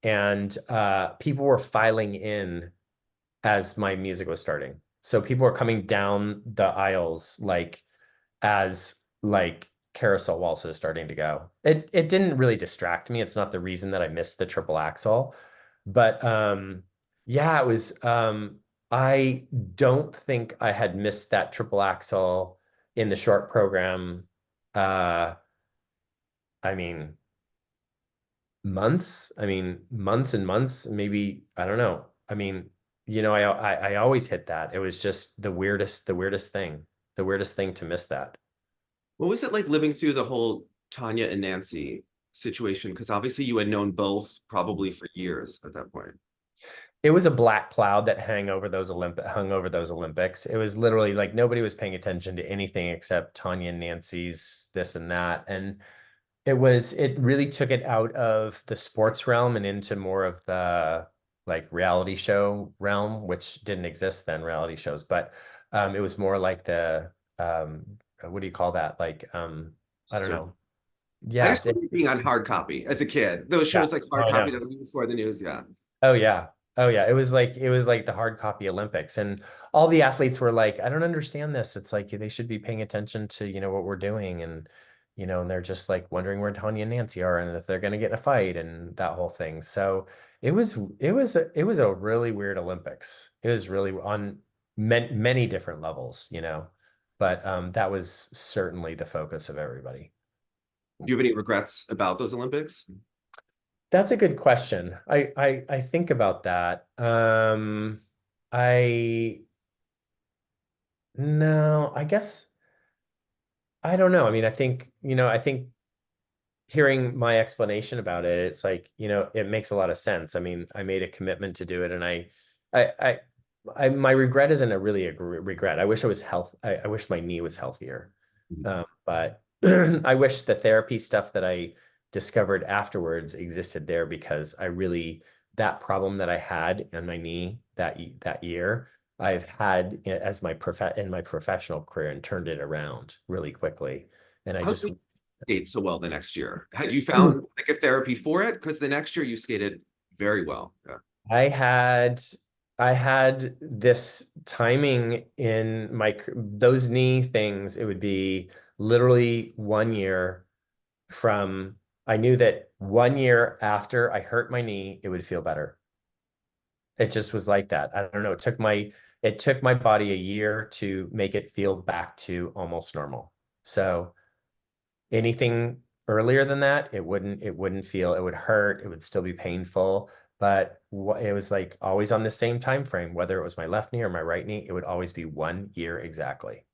and people were filing in as my music was starting. So people were coming down the aisles like as like carousel waltzes starting to go. It didn't really distract me. It's not the reason that I missed the triple axel, but yeah, it was I don't think I had missed that triple axel in the short program. Uh I mean months. I mean months and months, maybe I don't know. I mean, I always hit that. It was just the weirdest thing to miss that. What was it like living through the whole Tanya and Nancy situation? Because obviously you had known both probably for years at that point. It was a black cloud that hung over those Olympics. It was literally like nobody was paying attention to anything except Tanya and Nancy's this and that. And it really took it out of the sports realm and into more of the like reality show realm, which didn't exist then, reality shows, but it was more like the what do you call that? Like I don't So know. I Yes, just remember being on hard copy as a kid. Those yeah. shows like Oh, hard I copy know. that were before the news. Yeah. Oh yeah. Oh yeah. It was like the hard copy Olympics. And all the athletes were like, I don't understand this. It's like they should be paying attention to, what we're doing. And, and they're just like wondering where Tanya and Nancy are and if they're gonna get in a fight and that whole thing. So it was a really weird Olympics. It was really on many different levels. But that was certainly the focus of everybody. Do you have any regrets about those Olympics? That's a good question. I think about that. I no, I guess I don't know. I mean, I think hearing my explanation about it, it's like, it makes a lot of sense. I mean, I made a commitment to do it, and I, I, my regret isn't really a regret. I wish I wish my knee was healthier. But I wish the therapy stuff that I discovered afterwards existed there because that problem that I had in my knee that year, I've had as in my professional career and turned it around really quickly. And I How just did you skate so well the next year? Had you found like a therapy for it? Because the next year you skated very well. Yeah. I had I had this timing in those knee things. It would be literally 1 year from I knew that 1 year after I hurt my knee, it would feel better. It just was like that. I don't know. It took my body a year to make it feel back to almost normal. So anything earlier than that, it wouldn't feel, it would hurt, it would still be painful, but it was like always on the same time frame, whether it was my left knee or my right knee, it would always be 1 year exactly.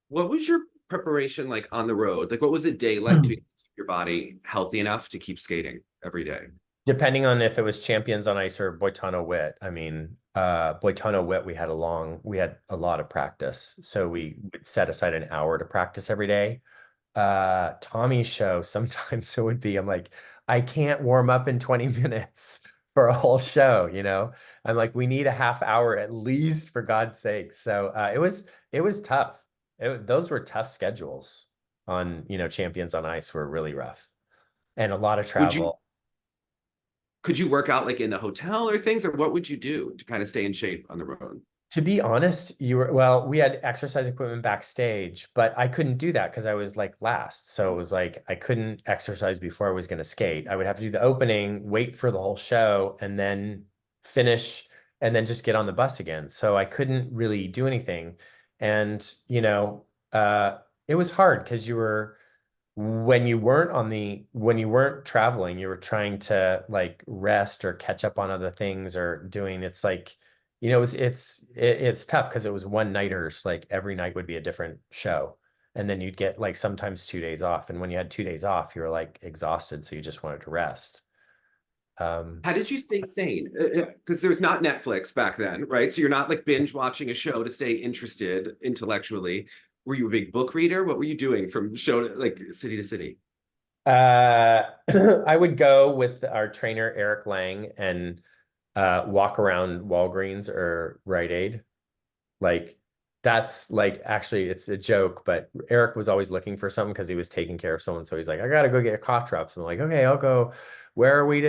What was your preparation like on the road? Like, what was a day like to keep your body healthy enough to keep skating every day? Depending on if it was champions on ice or Boitano wit. I mean, Boitano wit, we had a lot of practice. So we would set aside an hour to practice every day. Tommy's show, sometimes it would be, I'm like, I can't warm up in 20 minutes for a whole show. I'm like, we need a half hour at least for God's sake. So it was tough. Those were tough schedules on, champions on ice were really rough and a lot of Would you travel. could you work out like in the hotel or things, or what would you do to kind of stay in shape on the road? To be honest, well, we had exercise equipment backstage, but I couldn't do that because I was like last. So it was like I couldn't exercise before I was going to skate. I would have to do the opening, wait for the whole show, and then finish and then just get on the bus again. So I couldn't really do anything. And, it was hard because when you weren't traveling, you were trying to like rest or catch up on other things or doing, it's like, it's tough because it was one nighters, like every night would be a different show. And then you'd get like sometimes 2 days off. And when you had 2 days off, you were like exhausted. So you just wanted to rest. Um, How did you stay sane? Because there's not Netflix back then, right? So you're not like binge watching a show to stay interested intellectually. Were you a big book reader? What were you doing from show to like city to city? uh, I would go with our trainer, Eric Lang, and walk around Walgreens or Rite Aid. Like that's like, actually, it's a joke, but Eric was always looking for something because he was taking care of someone. So he's like, I gotta go get cough drops. I'm like, okay, I'll go. Where are we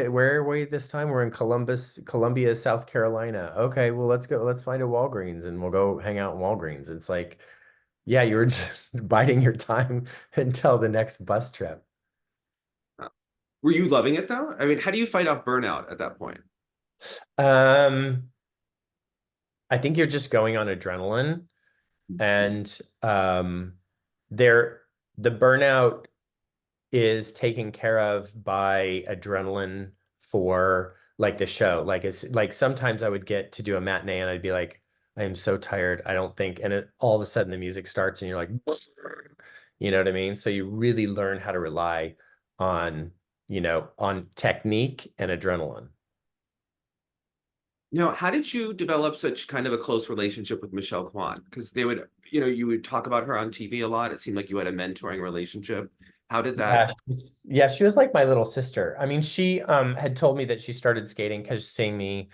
this time? We're in Columbia, South Carolina. Okay, well, let's go. Let's find a Walgreens and we'll go hang out in Walgreens. It's like, yeah, you were just biding your time until the next bus trip. Were you loving it though? I mean, how do you fight off burnout at that point? Um, I think you're just going on adrenaline, and there the burnout is taken care of by adrenaline for like the show. Like it's like sometimes I would get to do a matinee and I'd be like, I am so tired. I don't think, and all of a sudden the music starts and you're like, you know what I mean? So you really learn how to rely on, on technique and adrenaline. How did you develop such kind of a close relationship with Michelle Kwan? Because they would, you would talk about her on TV a lot. It seemed like you had a mentoring relationship. How did that? Yeah, she was like my little sister. I mean, she had told me that she started skating because seeing me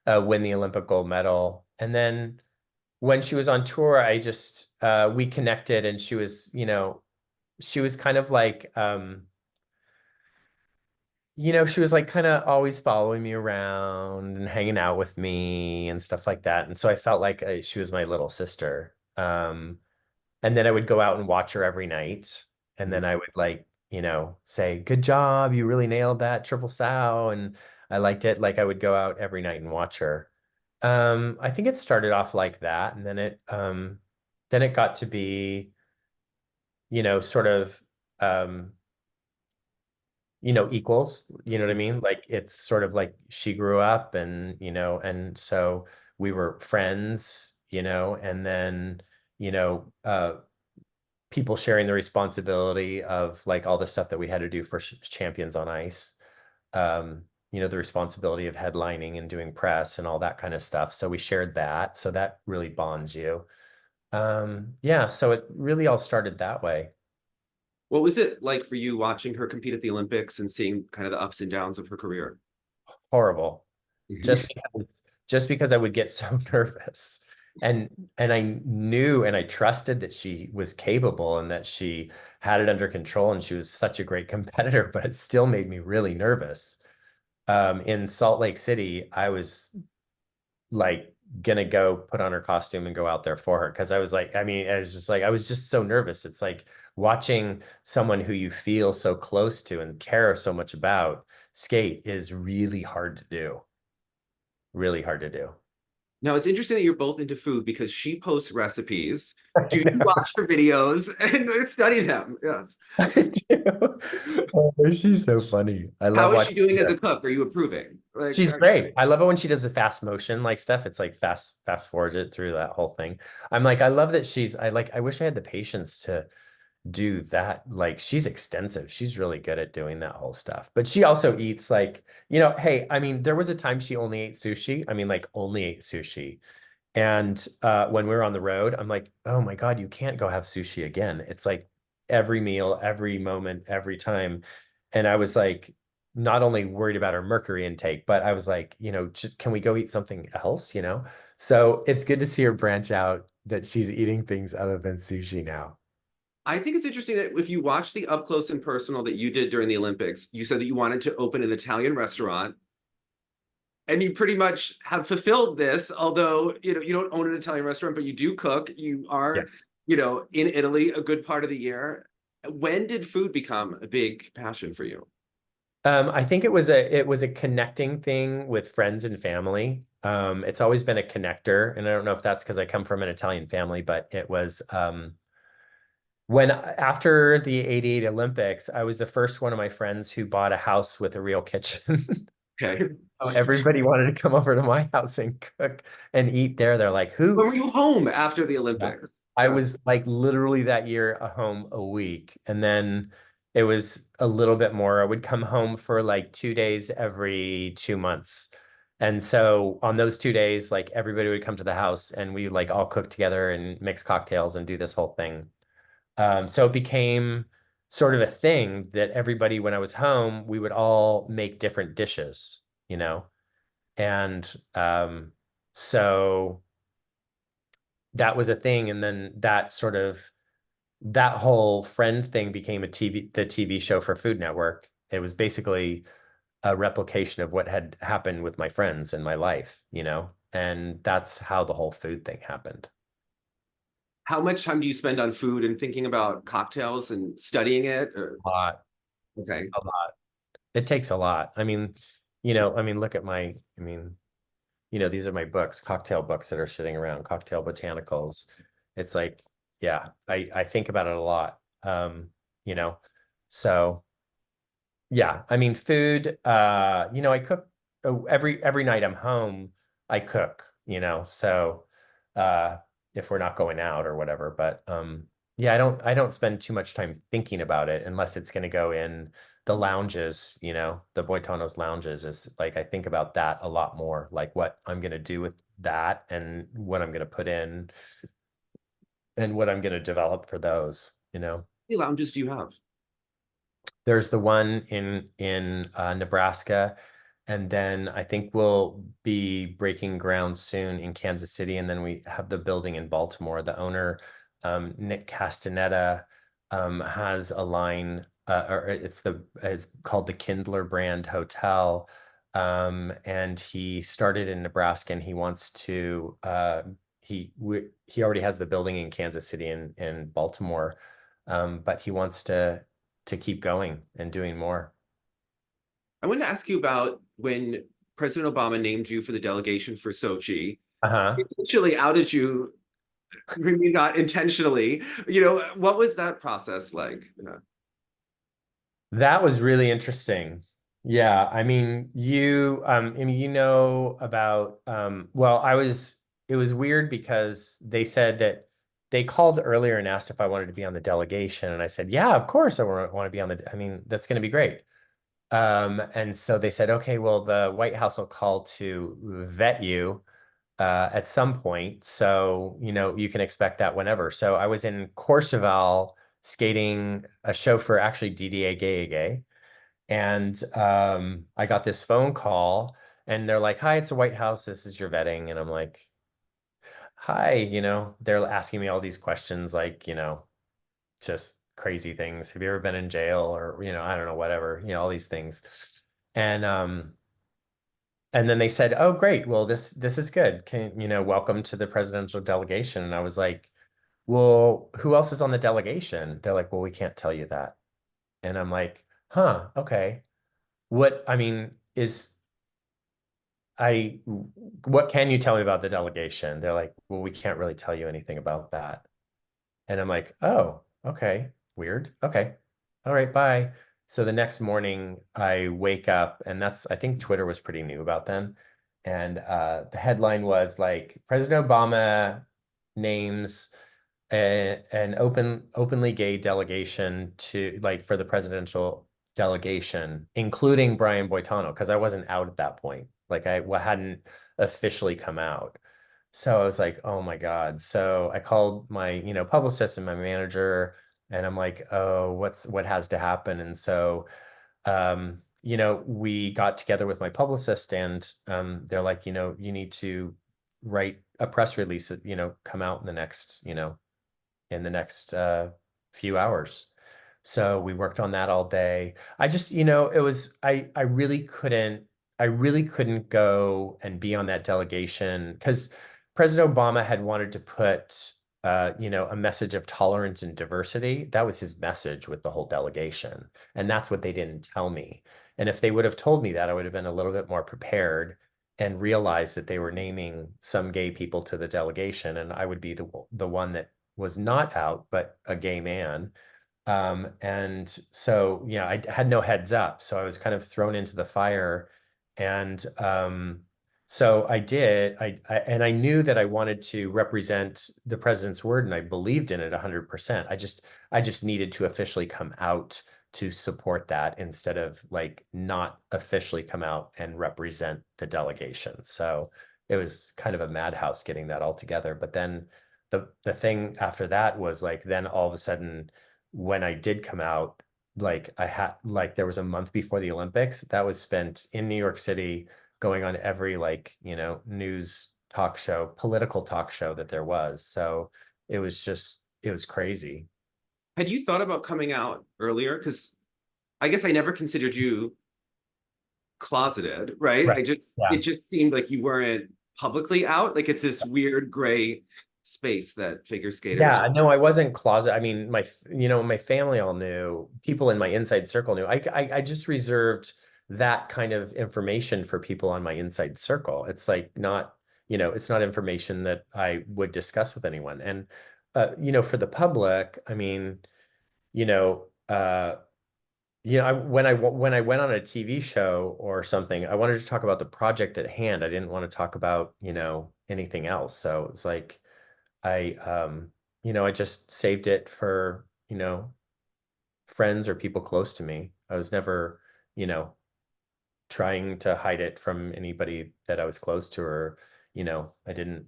win the Olympic gold medal. And then when she was on tour, I just we connected, and she was kind of like she was like kind of always following me around and hanging out with me and stuff like that. And so I felt like she was my little sister. And then I would go out and watch her every night. And then I would like, say, good job. You really nailed that triple sow. And I liked it. Like I would go out every night and watch her. I think it started off like that. And then it got to be, sort of, um, equals, you know what I mean? Like it's sort of like she grew up and so we were friends, and then, you know, uh, people sharing the responsibility of like all the stuff that we had to do for Champions on Ice. The responsibility of headlining and doing press and all that kind of stuff. So we shared that. So that really bonds you. Yeah, so it really all started that way. What was it like for you watching her compete at the Olympics and seeing kind of the ups and downs of her career? Horrible. Just because I would get so nervous. And I knew and I trusted that she was capable and that she had it under control and she was such a great competitor, but it still made me really nervous. In Salt Lake City, I was like gonna go put on her costume and go out there for her because I was like, I mean, I was just like, I was just so nervous. It's like watching someone who you feel so close to and care so much about skate is really hard to do. Really hard to do. Now, it's interesting that you're both into food because she posts recipes. Do I you know. watch her videos and study them? Yes. I do. Oh, she's so funny. I love How is she watching doing as a her. cook? Are you approving? She's great. I love it when she does the fast motion like stuff. It's like fast forward it through that whole thing. I'm like, I love that I wish I had the patience to do that. Like she's extensive. She's really good at doing that whole stuff. But she also eats like, hey, I mean, there was a time she only ate sushi. I mean, like only ate sushi. And when we were on the road, I'm like, oh my God, you can't go have sushi again. It's like every meal, every moment, every time. And I was like, not only worried about her mercury intake, but I was like, can we go eat something else? So it's good to see her branch out that she's eating things other than sushi now. I think it's interesting that if you watch the up close and personal that you did during the Olympics, you said that you wanted to open an Italian restaurant, and you pretty much have fulfilled this. Although you don't own an Italian restaurant, but you do cook. You Yeah. are in Italy a good part of the year. When did food become a big passion for you? I think it was a connecting thing with friends and family. It's always been a connector, and I don't know if that's because I come from an Italian family, but it was when after the '88 Olympics, I was the first one of my friends who bought a house with a real kitchen. Okay. Everybody wanted to come over to my house and cook and eat there. They're like, When who? were you home after the Yeah. Olympics? I Yeah. was like literally that year a home a week. And then it was a little bit more. I would come home for like 2 days every 2 months. And so on those 2 days, like everybody would come to the house and we like all cook together and mix cocktails and do this whole thing. So it became sort of a thing that everybody, when I was home, we would all make different dishes. And so that was a thing. And then that sort of, that whole friend thing became the TV show for Food Network. It was basically a replication of what had happened with my friends in my life, you know, and that's how the whole food thing happened. How much time do you spend on food and thinking about cocktails and studying it? Or, A lot, okay. a lot. It takes a lot. I mean, you know, I mean, look at my, I mean, you know, these are my books, cocktail books that are sitting around, cocktail botanicals. It's like, yeah, I think about it a lot. You know, so yeah, I mean, food, you know, I cook every night I'm home, I cook, you know, so if we're not going out or whatever, but yeah, I don't spend too much time thinking about it unless it's going to go in the lounges, you know, the Boitano's lounges is like I think about that a lot more, like what I'm going to do with that and what I'm going to put in and what I'm going to develop for those, you know. How many lounges do you have? There's the one in Nebraska, and then I think we'll be breaking ground soon in Kansas City, and then we have the building in Baltimore. The owner, Nick Castaneda, has a line, or it's called the Kindler Brand Hotel, and he started in Nebraska, and he wants to he already has the building in Kansas City and Baltimore, but he wants to keep going and doing more. I wanted to ask you about when President Obama named you for the delegation for Sochi. Uh-huh. He essentially outed you, maybe not intentionally. You know, what was that process like? Yeah. That was really interesting. Yeah, I mean, I mean, you know about, well, it was weird because they said that they called earlier and asked if I wanted to be on the delegation. And I said, yeah, of course I want to be on I mean, that's going to be great. And so they said, okay, well, the White House will call to vet you at some point. So, you know, you can expect that whenever. So I was in Courchevel skating a show for actually DDA Gay. And I got this phone call and they're like, hi, it's the White House. This is your vetting. And I'm like, hi, you know, they're asking me all these questions like, you know, just crazy things. Have you ever been in jail or, you know, I don't know, whatever, you know, all these things. And then they said, "Oh, great. Well, this is good. Can, you know, welcome to the presidential delegation." And I was like, "Well, who else is on the delegation?" They're like, "Well, we can't tell you that." And I'm like, "Huh, okay. What, I mean, I what can you tell me about the delegation?" They're like, "Well, we can't really tell you anything about that." And I'm like, oh, okay, weird. Okay. All right, bye. So the next morning I wake up and I think Twitter was pretty new about then. And the headline was like President Obama names an openly gay delegation to like for the presidential delegation, including Brian Boitano, because I wasn't out at that point. Like I hadn't officially come out. So I was like, oh my God. So I called my, you know, publicist and my manager, and I'm like, oh, what has to happen? And so, you know, we got together with my publicist and they're like, you know, you need to write a press release that, you know, come out in the next, you know, in the next few hours. So we worked on that all day. I just, you know, it was I really couldn't go and be on that delegation because President Obama had wanted to put you know, a message of tolerance and diversity. That was his message with the whole delegation. And that's what they didn't tell me. And if they would have told me that, I would have been a little bit more prepared and realized that they were naming some gay people to the delegation, and I would be the one that was not out, but a gay man. And so, yeah, I had no heads up. So I was kind of thrown into the fire. And so I did, and I knew that I wanted to represent the president's word and I believed in it 100%. I just needed to officially come out to support that instead of like not officially come out and represent the delegation. So it was kind of a madhouse getting that all together. But then the thing after that was like, then all of a sudden, when I did come out, like I had like there was a month before the Olympics that was spent in New York City going on every like, you know, news talk show, political talk show that there was. So it was crazy. Had you thought about coming out earlier? Because I guess I never considered you closeted, right? Right. Yeah. It just seemed like you weren't publicly out. Like it's this weird gray space that figure skaters Yeah, are. no, I wasn't closet. I mean, my family all knew, people in my inside circle knew. I just reserved that kind of information for people on my inside circle. It's like not, it's not information that I would discuss with anyone. And for the public, I mean, you know, uh, when I went on a TV show or something, I wanted to talk about the project at hand. I didn't want to talk about, anything else. So it's like I just saved it for, friends or people close to me. I was never, you know, trying to hide it from anybody that I was close to, or, I didn't,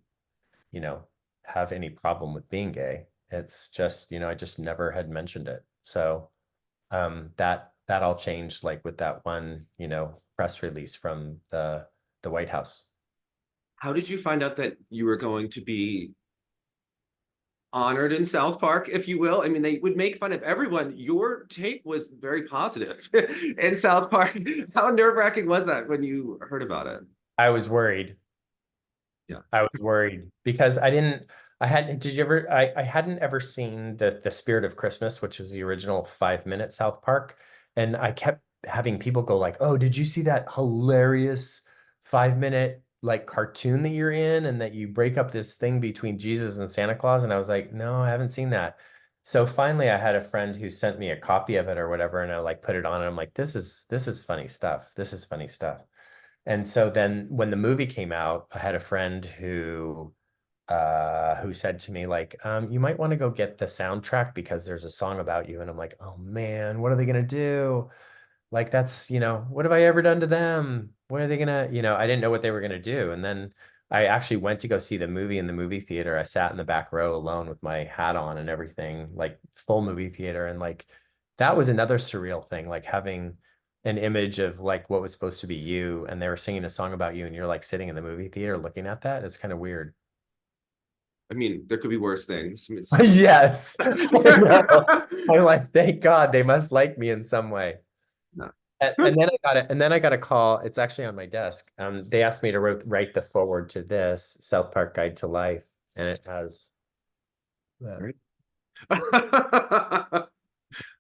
you know, have any problem with being gay. It's just, I just never had mentioned it. So that all changed like with that one, press release from the White House. How did you find out that you were going to be honored in South Park, if you will? I mean, they would make fun of everyone. Your take was very positive in South Park. How nerve-wracking was that when you heard about it? I was worried. Yeah. I was worried because I hadn't ever seen the Spirit of Christmas, which is the original 5 minute South Park. And I kept having people go like, oh, did you see that hilarious 5 minute like cartoon that you're in and that you break up this thing between Jesus and Santa Claus? And I was like, no, I haven't seen that. So finally I had a friend who sent me a copy of it or whatever, and I like put it on and I'm like, this is funny stuff. This is funny stuff. And so then when the movie came out, I had a friend who said to me like, you might want to go get the soundtrack because there's a song about you. And I'm like, oh man, what are they gonna do? Like that's, what have I ever done to them? What are they gonna, I didn't know what they were gonna do. And then I actually went to go see the movie in the movie theater. I sat in the back row alone with my hat on and everything, like full movie theater. And like that was another surreal thing, like having an image of like what was supposed to be you and they were singing a song about you and you're like sitting in the movie theater looking at that. It's kind of weird. I mean, there could be worse things. Yes. I know. I'm like, thank God they must like me in some way. No. And then I got it, and then I got a call. It's actually on my desk. They asked me to write the foreword to this South Park Guide to Life, and it has. Right.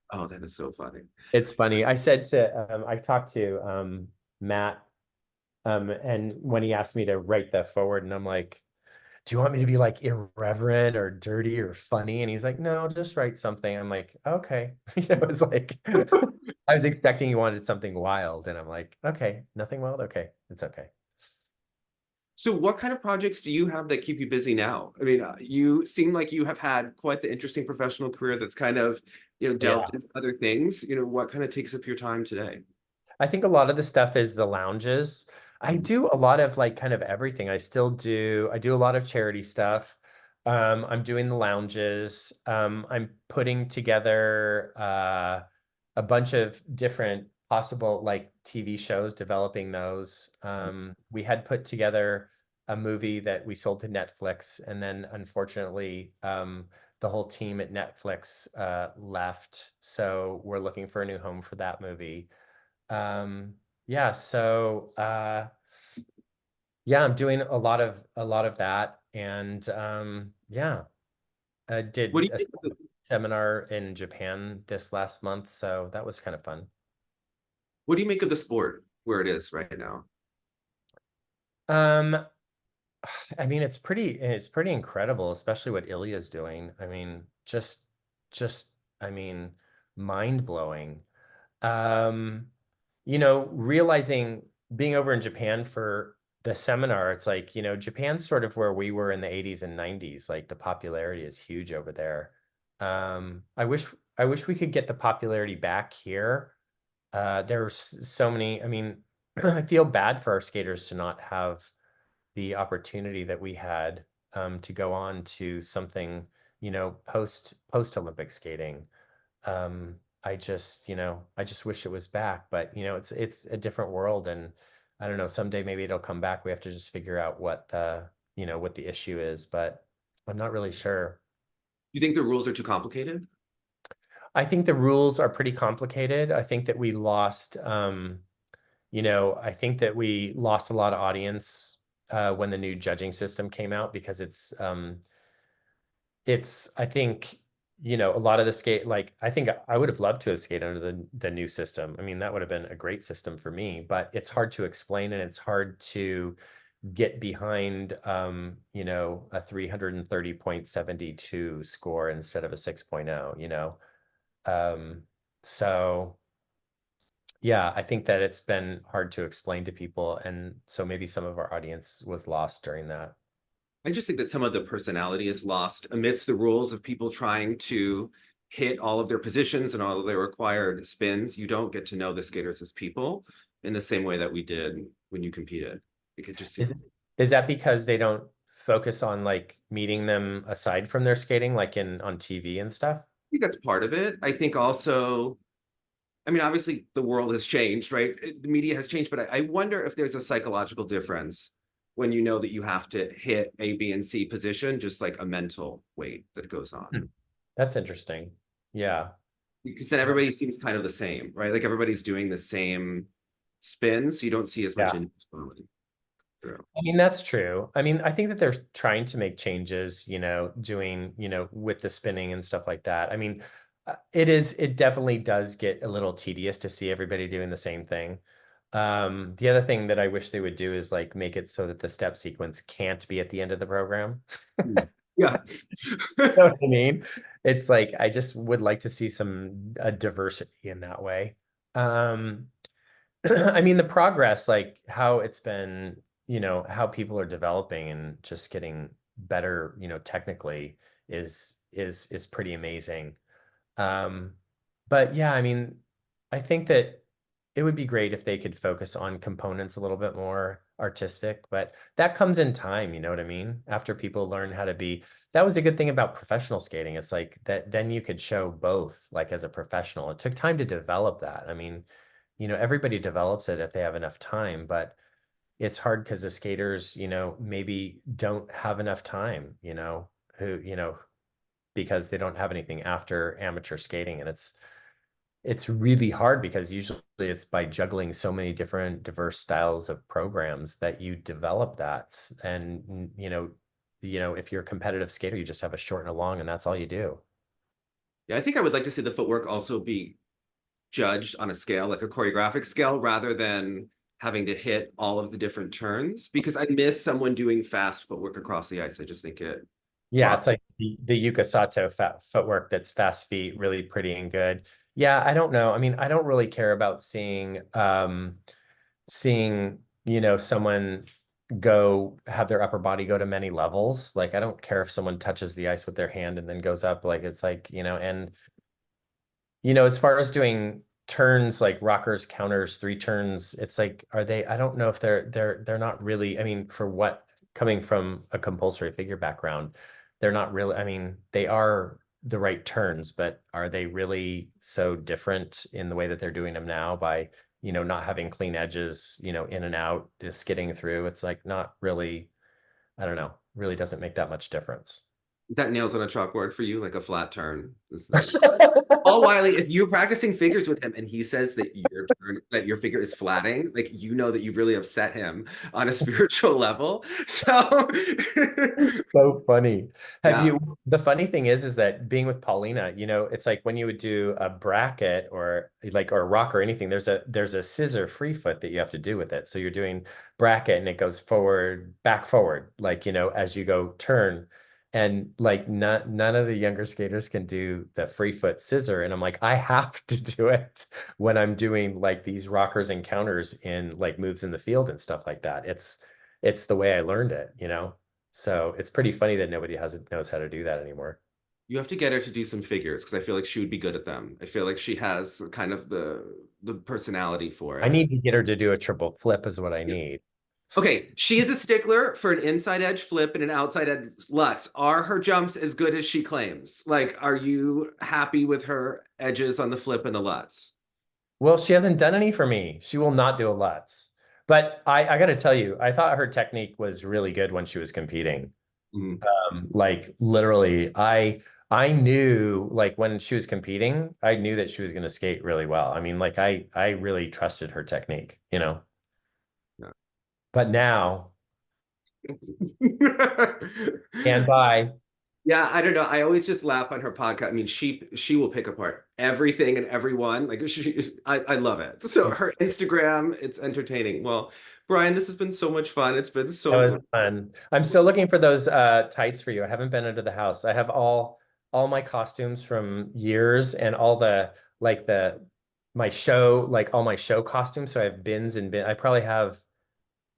Oh, that is so funny. It's funny. I talked to Matt, and when he asked me to write the foreword, and I'm like, do you want me to be like irreverent or dirty or funny? And he's like, no, just write something. I'm like, okay. It was like, I was expecting he wanted something wild. And I'm like, okay, nothing wild. Okay, it's okay. So what kind of projects do you have that keep you busy now? I mean, you seem like you have had quite the interesting professional career that's kind of, Yeah. delved into other things. What kind of takes up your time today? I think a lot of the stuff is the lounges. I do a lot of like kind of everything. I do a lot of charity stuff. I'm doing the lounges. I'm putting together a bunch of different possible like TV shows, developing those. We had put together a movie that we sold to Netflix, and then unfortunately, the whole team at Netflix left. So we're looking for a new home for that movie. Yeah, so yeah, I'm doing a lot of that, and yeah, I What do did you a think of the, seminar in Japan this last month, so that was kind of fun. what do you make of the sport where it is right now? Um, I mean, it's pretty incredible, especially what Ilya's doing. I mean, just I mean, mind blowing. Um, realizing being over in Japan for the seminar, it's like, Japan's sort of where we were in the 80s and 90s. Like the popularity is huge over there. I wish we could get the popularity back here. There's so many, I mean, I feel bad for our skaters to not have the opportunity that we had to go on to something, post Olympic skating. I just wish it was back, but it's a different world, and I don't know, someday maybe it'll come back. We have to just figure out what the you know, what the issue is, but I'm not really sure. You think the rules are too complicated? I think the rules are pretty complicated. I think that we lost, you know, I think that we lost a lot of audience when the new judging system came out, because I think, you know, a lot of the skate, like, I think I would have loved to have skated under the new system. I mean, that would have been a great system for me, but it's hard to explain and it's hard to get behind, you know, a 330.72 score instead of a 6.0, you know? So yeah, I think that it's been hard to explain to people. And so maybe some of our audience was lost during that. I just think that some of the personality is lost amidst the rules of people trying to hit all of their positions and all of their required spins. You don't get to know the skaters as people in the same way that we did when you competed. It could just Is, seem. is that because they don't focus on like meeting them aside from their skating, like on TV and stuff? I think that's part of it. I think also, I mean, obviously the world has changed, right? The media has changed, but I wonder if there's a psychological difference when you know that you have to hit A, B, and C position, just like a mental weight that goes on. That's interesting. Yeah. Because then everybody seems kind of the same, right? Like everybody's doing the same spins, so you don't see as much Yeah. individuality through. I mean, that's true. I mean, I think that they're trying to make changes, you know, doing, you know, with the spinning and stuff like that. I mean, it definitely does get a little tedious to see everybody doing the same thing. The other thing that I wish they would do is like make it so that the step sequence can't be at the end of the program. Yes. You know what I mean? It's like, I just would like to see some diversity in that way. Um, I mean, the progress, like how it's been, you know, how people are developing and just getting better, you know, technically is pretty amazing. Um, but yeah, I mean, I think that it would be great if they could focus on components a little bit more artistic, but that comes in time, you know what I mean? After people learn how to be, that was a good thing about professional skating. It's like that then you could show both, like as a professional. It took time to develop that. I mean, you know, everybody develops it if they have enough time, but it's hard because the skaters, you know, maybe don't have enough time, you know, who, you know, because they don't have anything after amateur skating. And it's really hard because usually it's by juggling so many different diverse styles of programs that you develop that. And, you know, if you're a competitive skater, you just have a short and a long, and that's all you do. Yeah, I think I would like to see the footwork also be judged on a scale, like a choreographic scale, rather than having to hit all of the different turns, because I miss someone doing fast footwork across the ice. I just think it Yeah, brought. it's like the Yuka Sato footwork that's fast feet, really pretty and good. Yeah, I don't know. I mean, I don't really care about seeing, you know, someone go have their upper body go to many levels. Like, I don't care if someone touches the ice with their hand and then goes up. Like, it's like, you know, and you know, as far as doing turns like rockers, counters, three turns, it's like, are they, I don't know if they're not really, I mean, for what, coming from a compulsory figure background, they're not really, I mean, they are the right turns, but are they really so different in the way that they're doing them now by, you know, not having clean edges, you know, in and out, just skidding through? It's like not really, I don't know, really doesn't make that much difference. That nails on a chalkboard for you, like a flat turn. Paul Wiley, if you're practicing figures with him and he says that that your figure is flatting, like you know that you've really upset him on a spiritual level. So So funny. Have yeah. you, the funny thing is that being with Paulina, you know, it's like when you would do a bracket or like, or a rock or anything, there's a scissor free foot that you have to do with it. So you're doing bracket and it goes forward, back forward, like, you know, as you go turn. And like none of the younger skaters can do the free foot scissor. And I'm like, I have to do it when I'm doing like these rockers and counters in like moves in the field and stuff like that. It's the way I learned it, you know? So it's pretty funny that nobody knows how to do that anymore. You have to get her to do some figures because I feel like she would be good at them. I feel like she has kind of the personality for I it. need to get her to do a triple flip is what I Yeah. need. Okay, she is a stickler for an inside edge flip and an outside edge Lutz. Are her jumps as good as she claims? Like, are you happy with her edges on the flip and the Lutz? Well, she hasn't done any for me. She will not do a Lutz. But I got to tell you, I thought her technique was really good when she was competing. Mhm. Like literally, I knew like when she was competing, I knew that she was going to skate really well. I mean, like I really trusted her technique, you know. Yeah. But now, and by Yeah, I don't know. I always just laugh on her podcast. I mean, she will pick apart everything and everyone. Like I love it. So her Instagram, it's entertaining. Well, Brian, this has been so much fun. It's been that so was fun. I'm still looking for those tights for you. I haven't been into the house. I have all my costumes from years and all the like the my show, like all my show costumes. So I have bins and bin. I probably have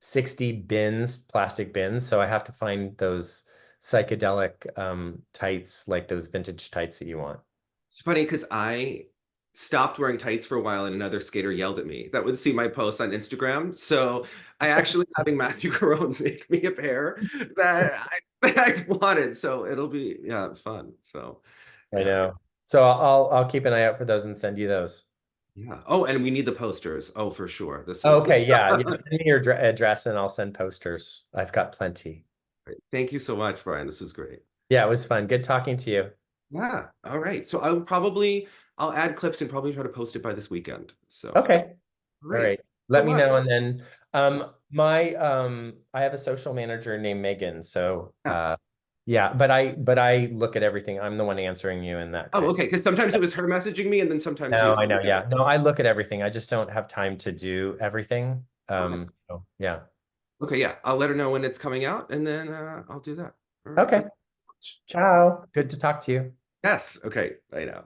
60 bins, plastic bins. So I have to find those psychedelic tights, like those vintage tights that you want. It's funny because I stopped wearing tights for a while and another skater yelled at me that would see my posts on Instagram. So I actually having Matthew Caron make me a pair that I wanted. So it'll be yeah, fun. So I yeah. know. So I'll keep an eye out for those and send you those. Yeah. Oh, and we need the posters. Oh, for sure. This is Okay, yeah. Yeah, send me your address and I'll send posters. I've got plenty. Thank you so much, Brian. This was great. Yeah, it was fun. Good talking to you. Yeah. All right. So I'll add clips and probably try to post it by this weekend. So Okay. All great. right. So Let me much. know. And then I have a social manager named Megan. So Yes. yeah, but I look at everything. I'm the one answering you and that Oh, kind. okay. Because sometimes it was her messaging me, and then sometimes you. No, I know. Yeah. No, I look at everything. I just don't have time to do everything. Okay. So, yeah. Okay. Yeah. I'll let her know when it's coming out, and then I'll do that. All right. Okay. Thank you so much. Ciao. Good to talk to you. Yes. Okay. I know.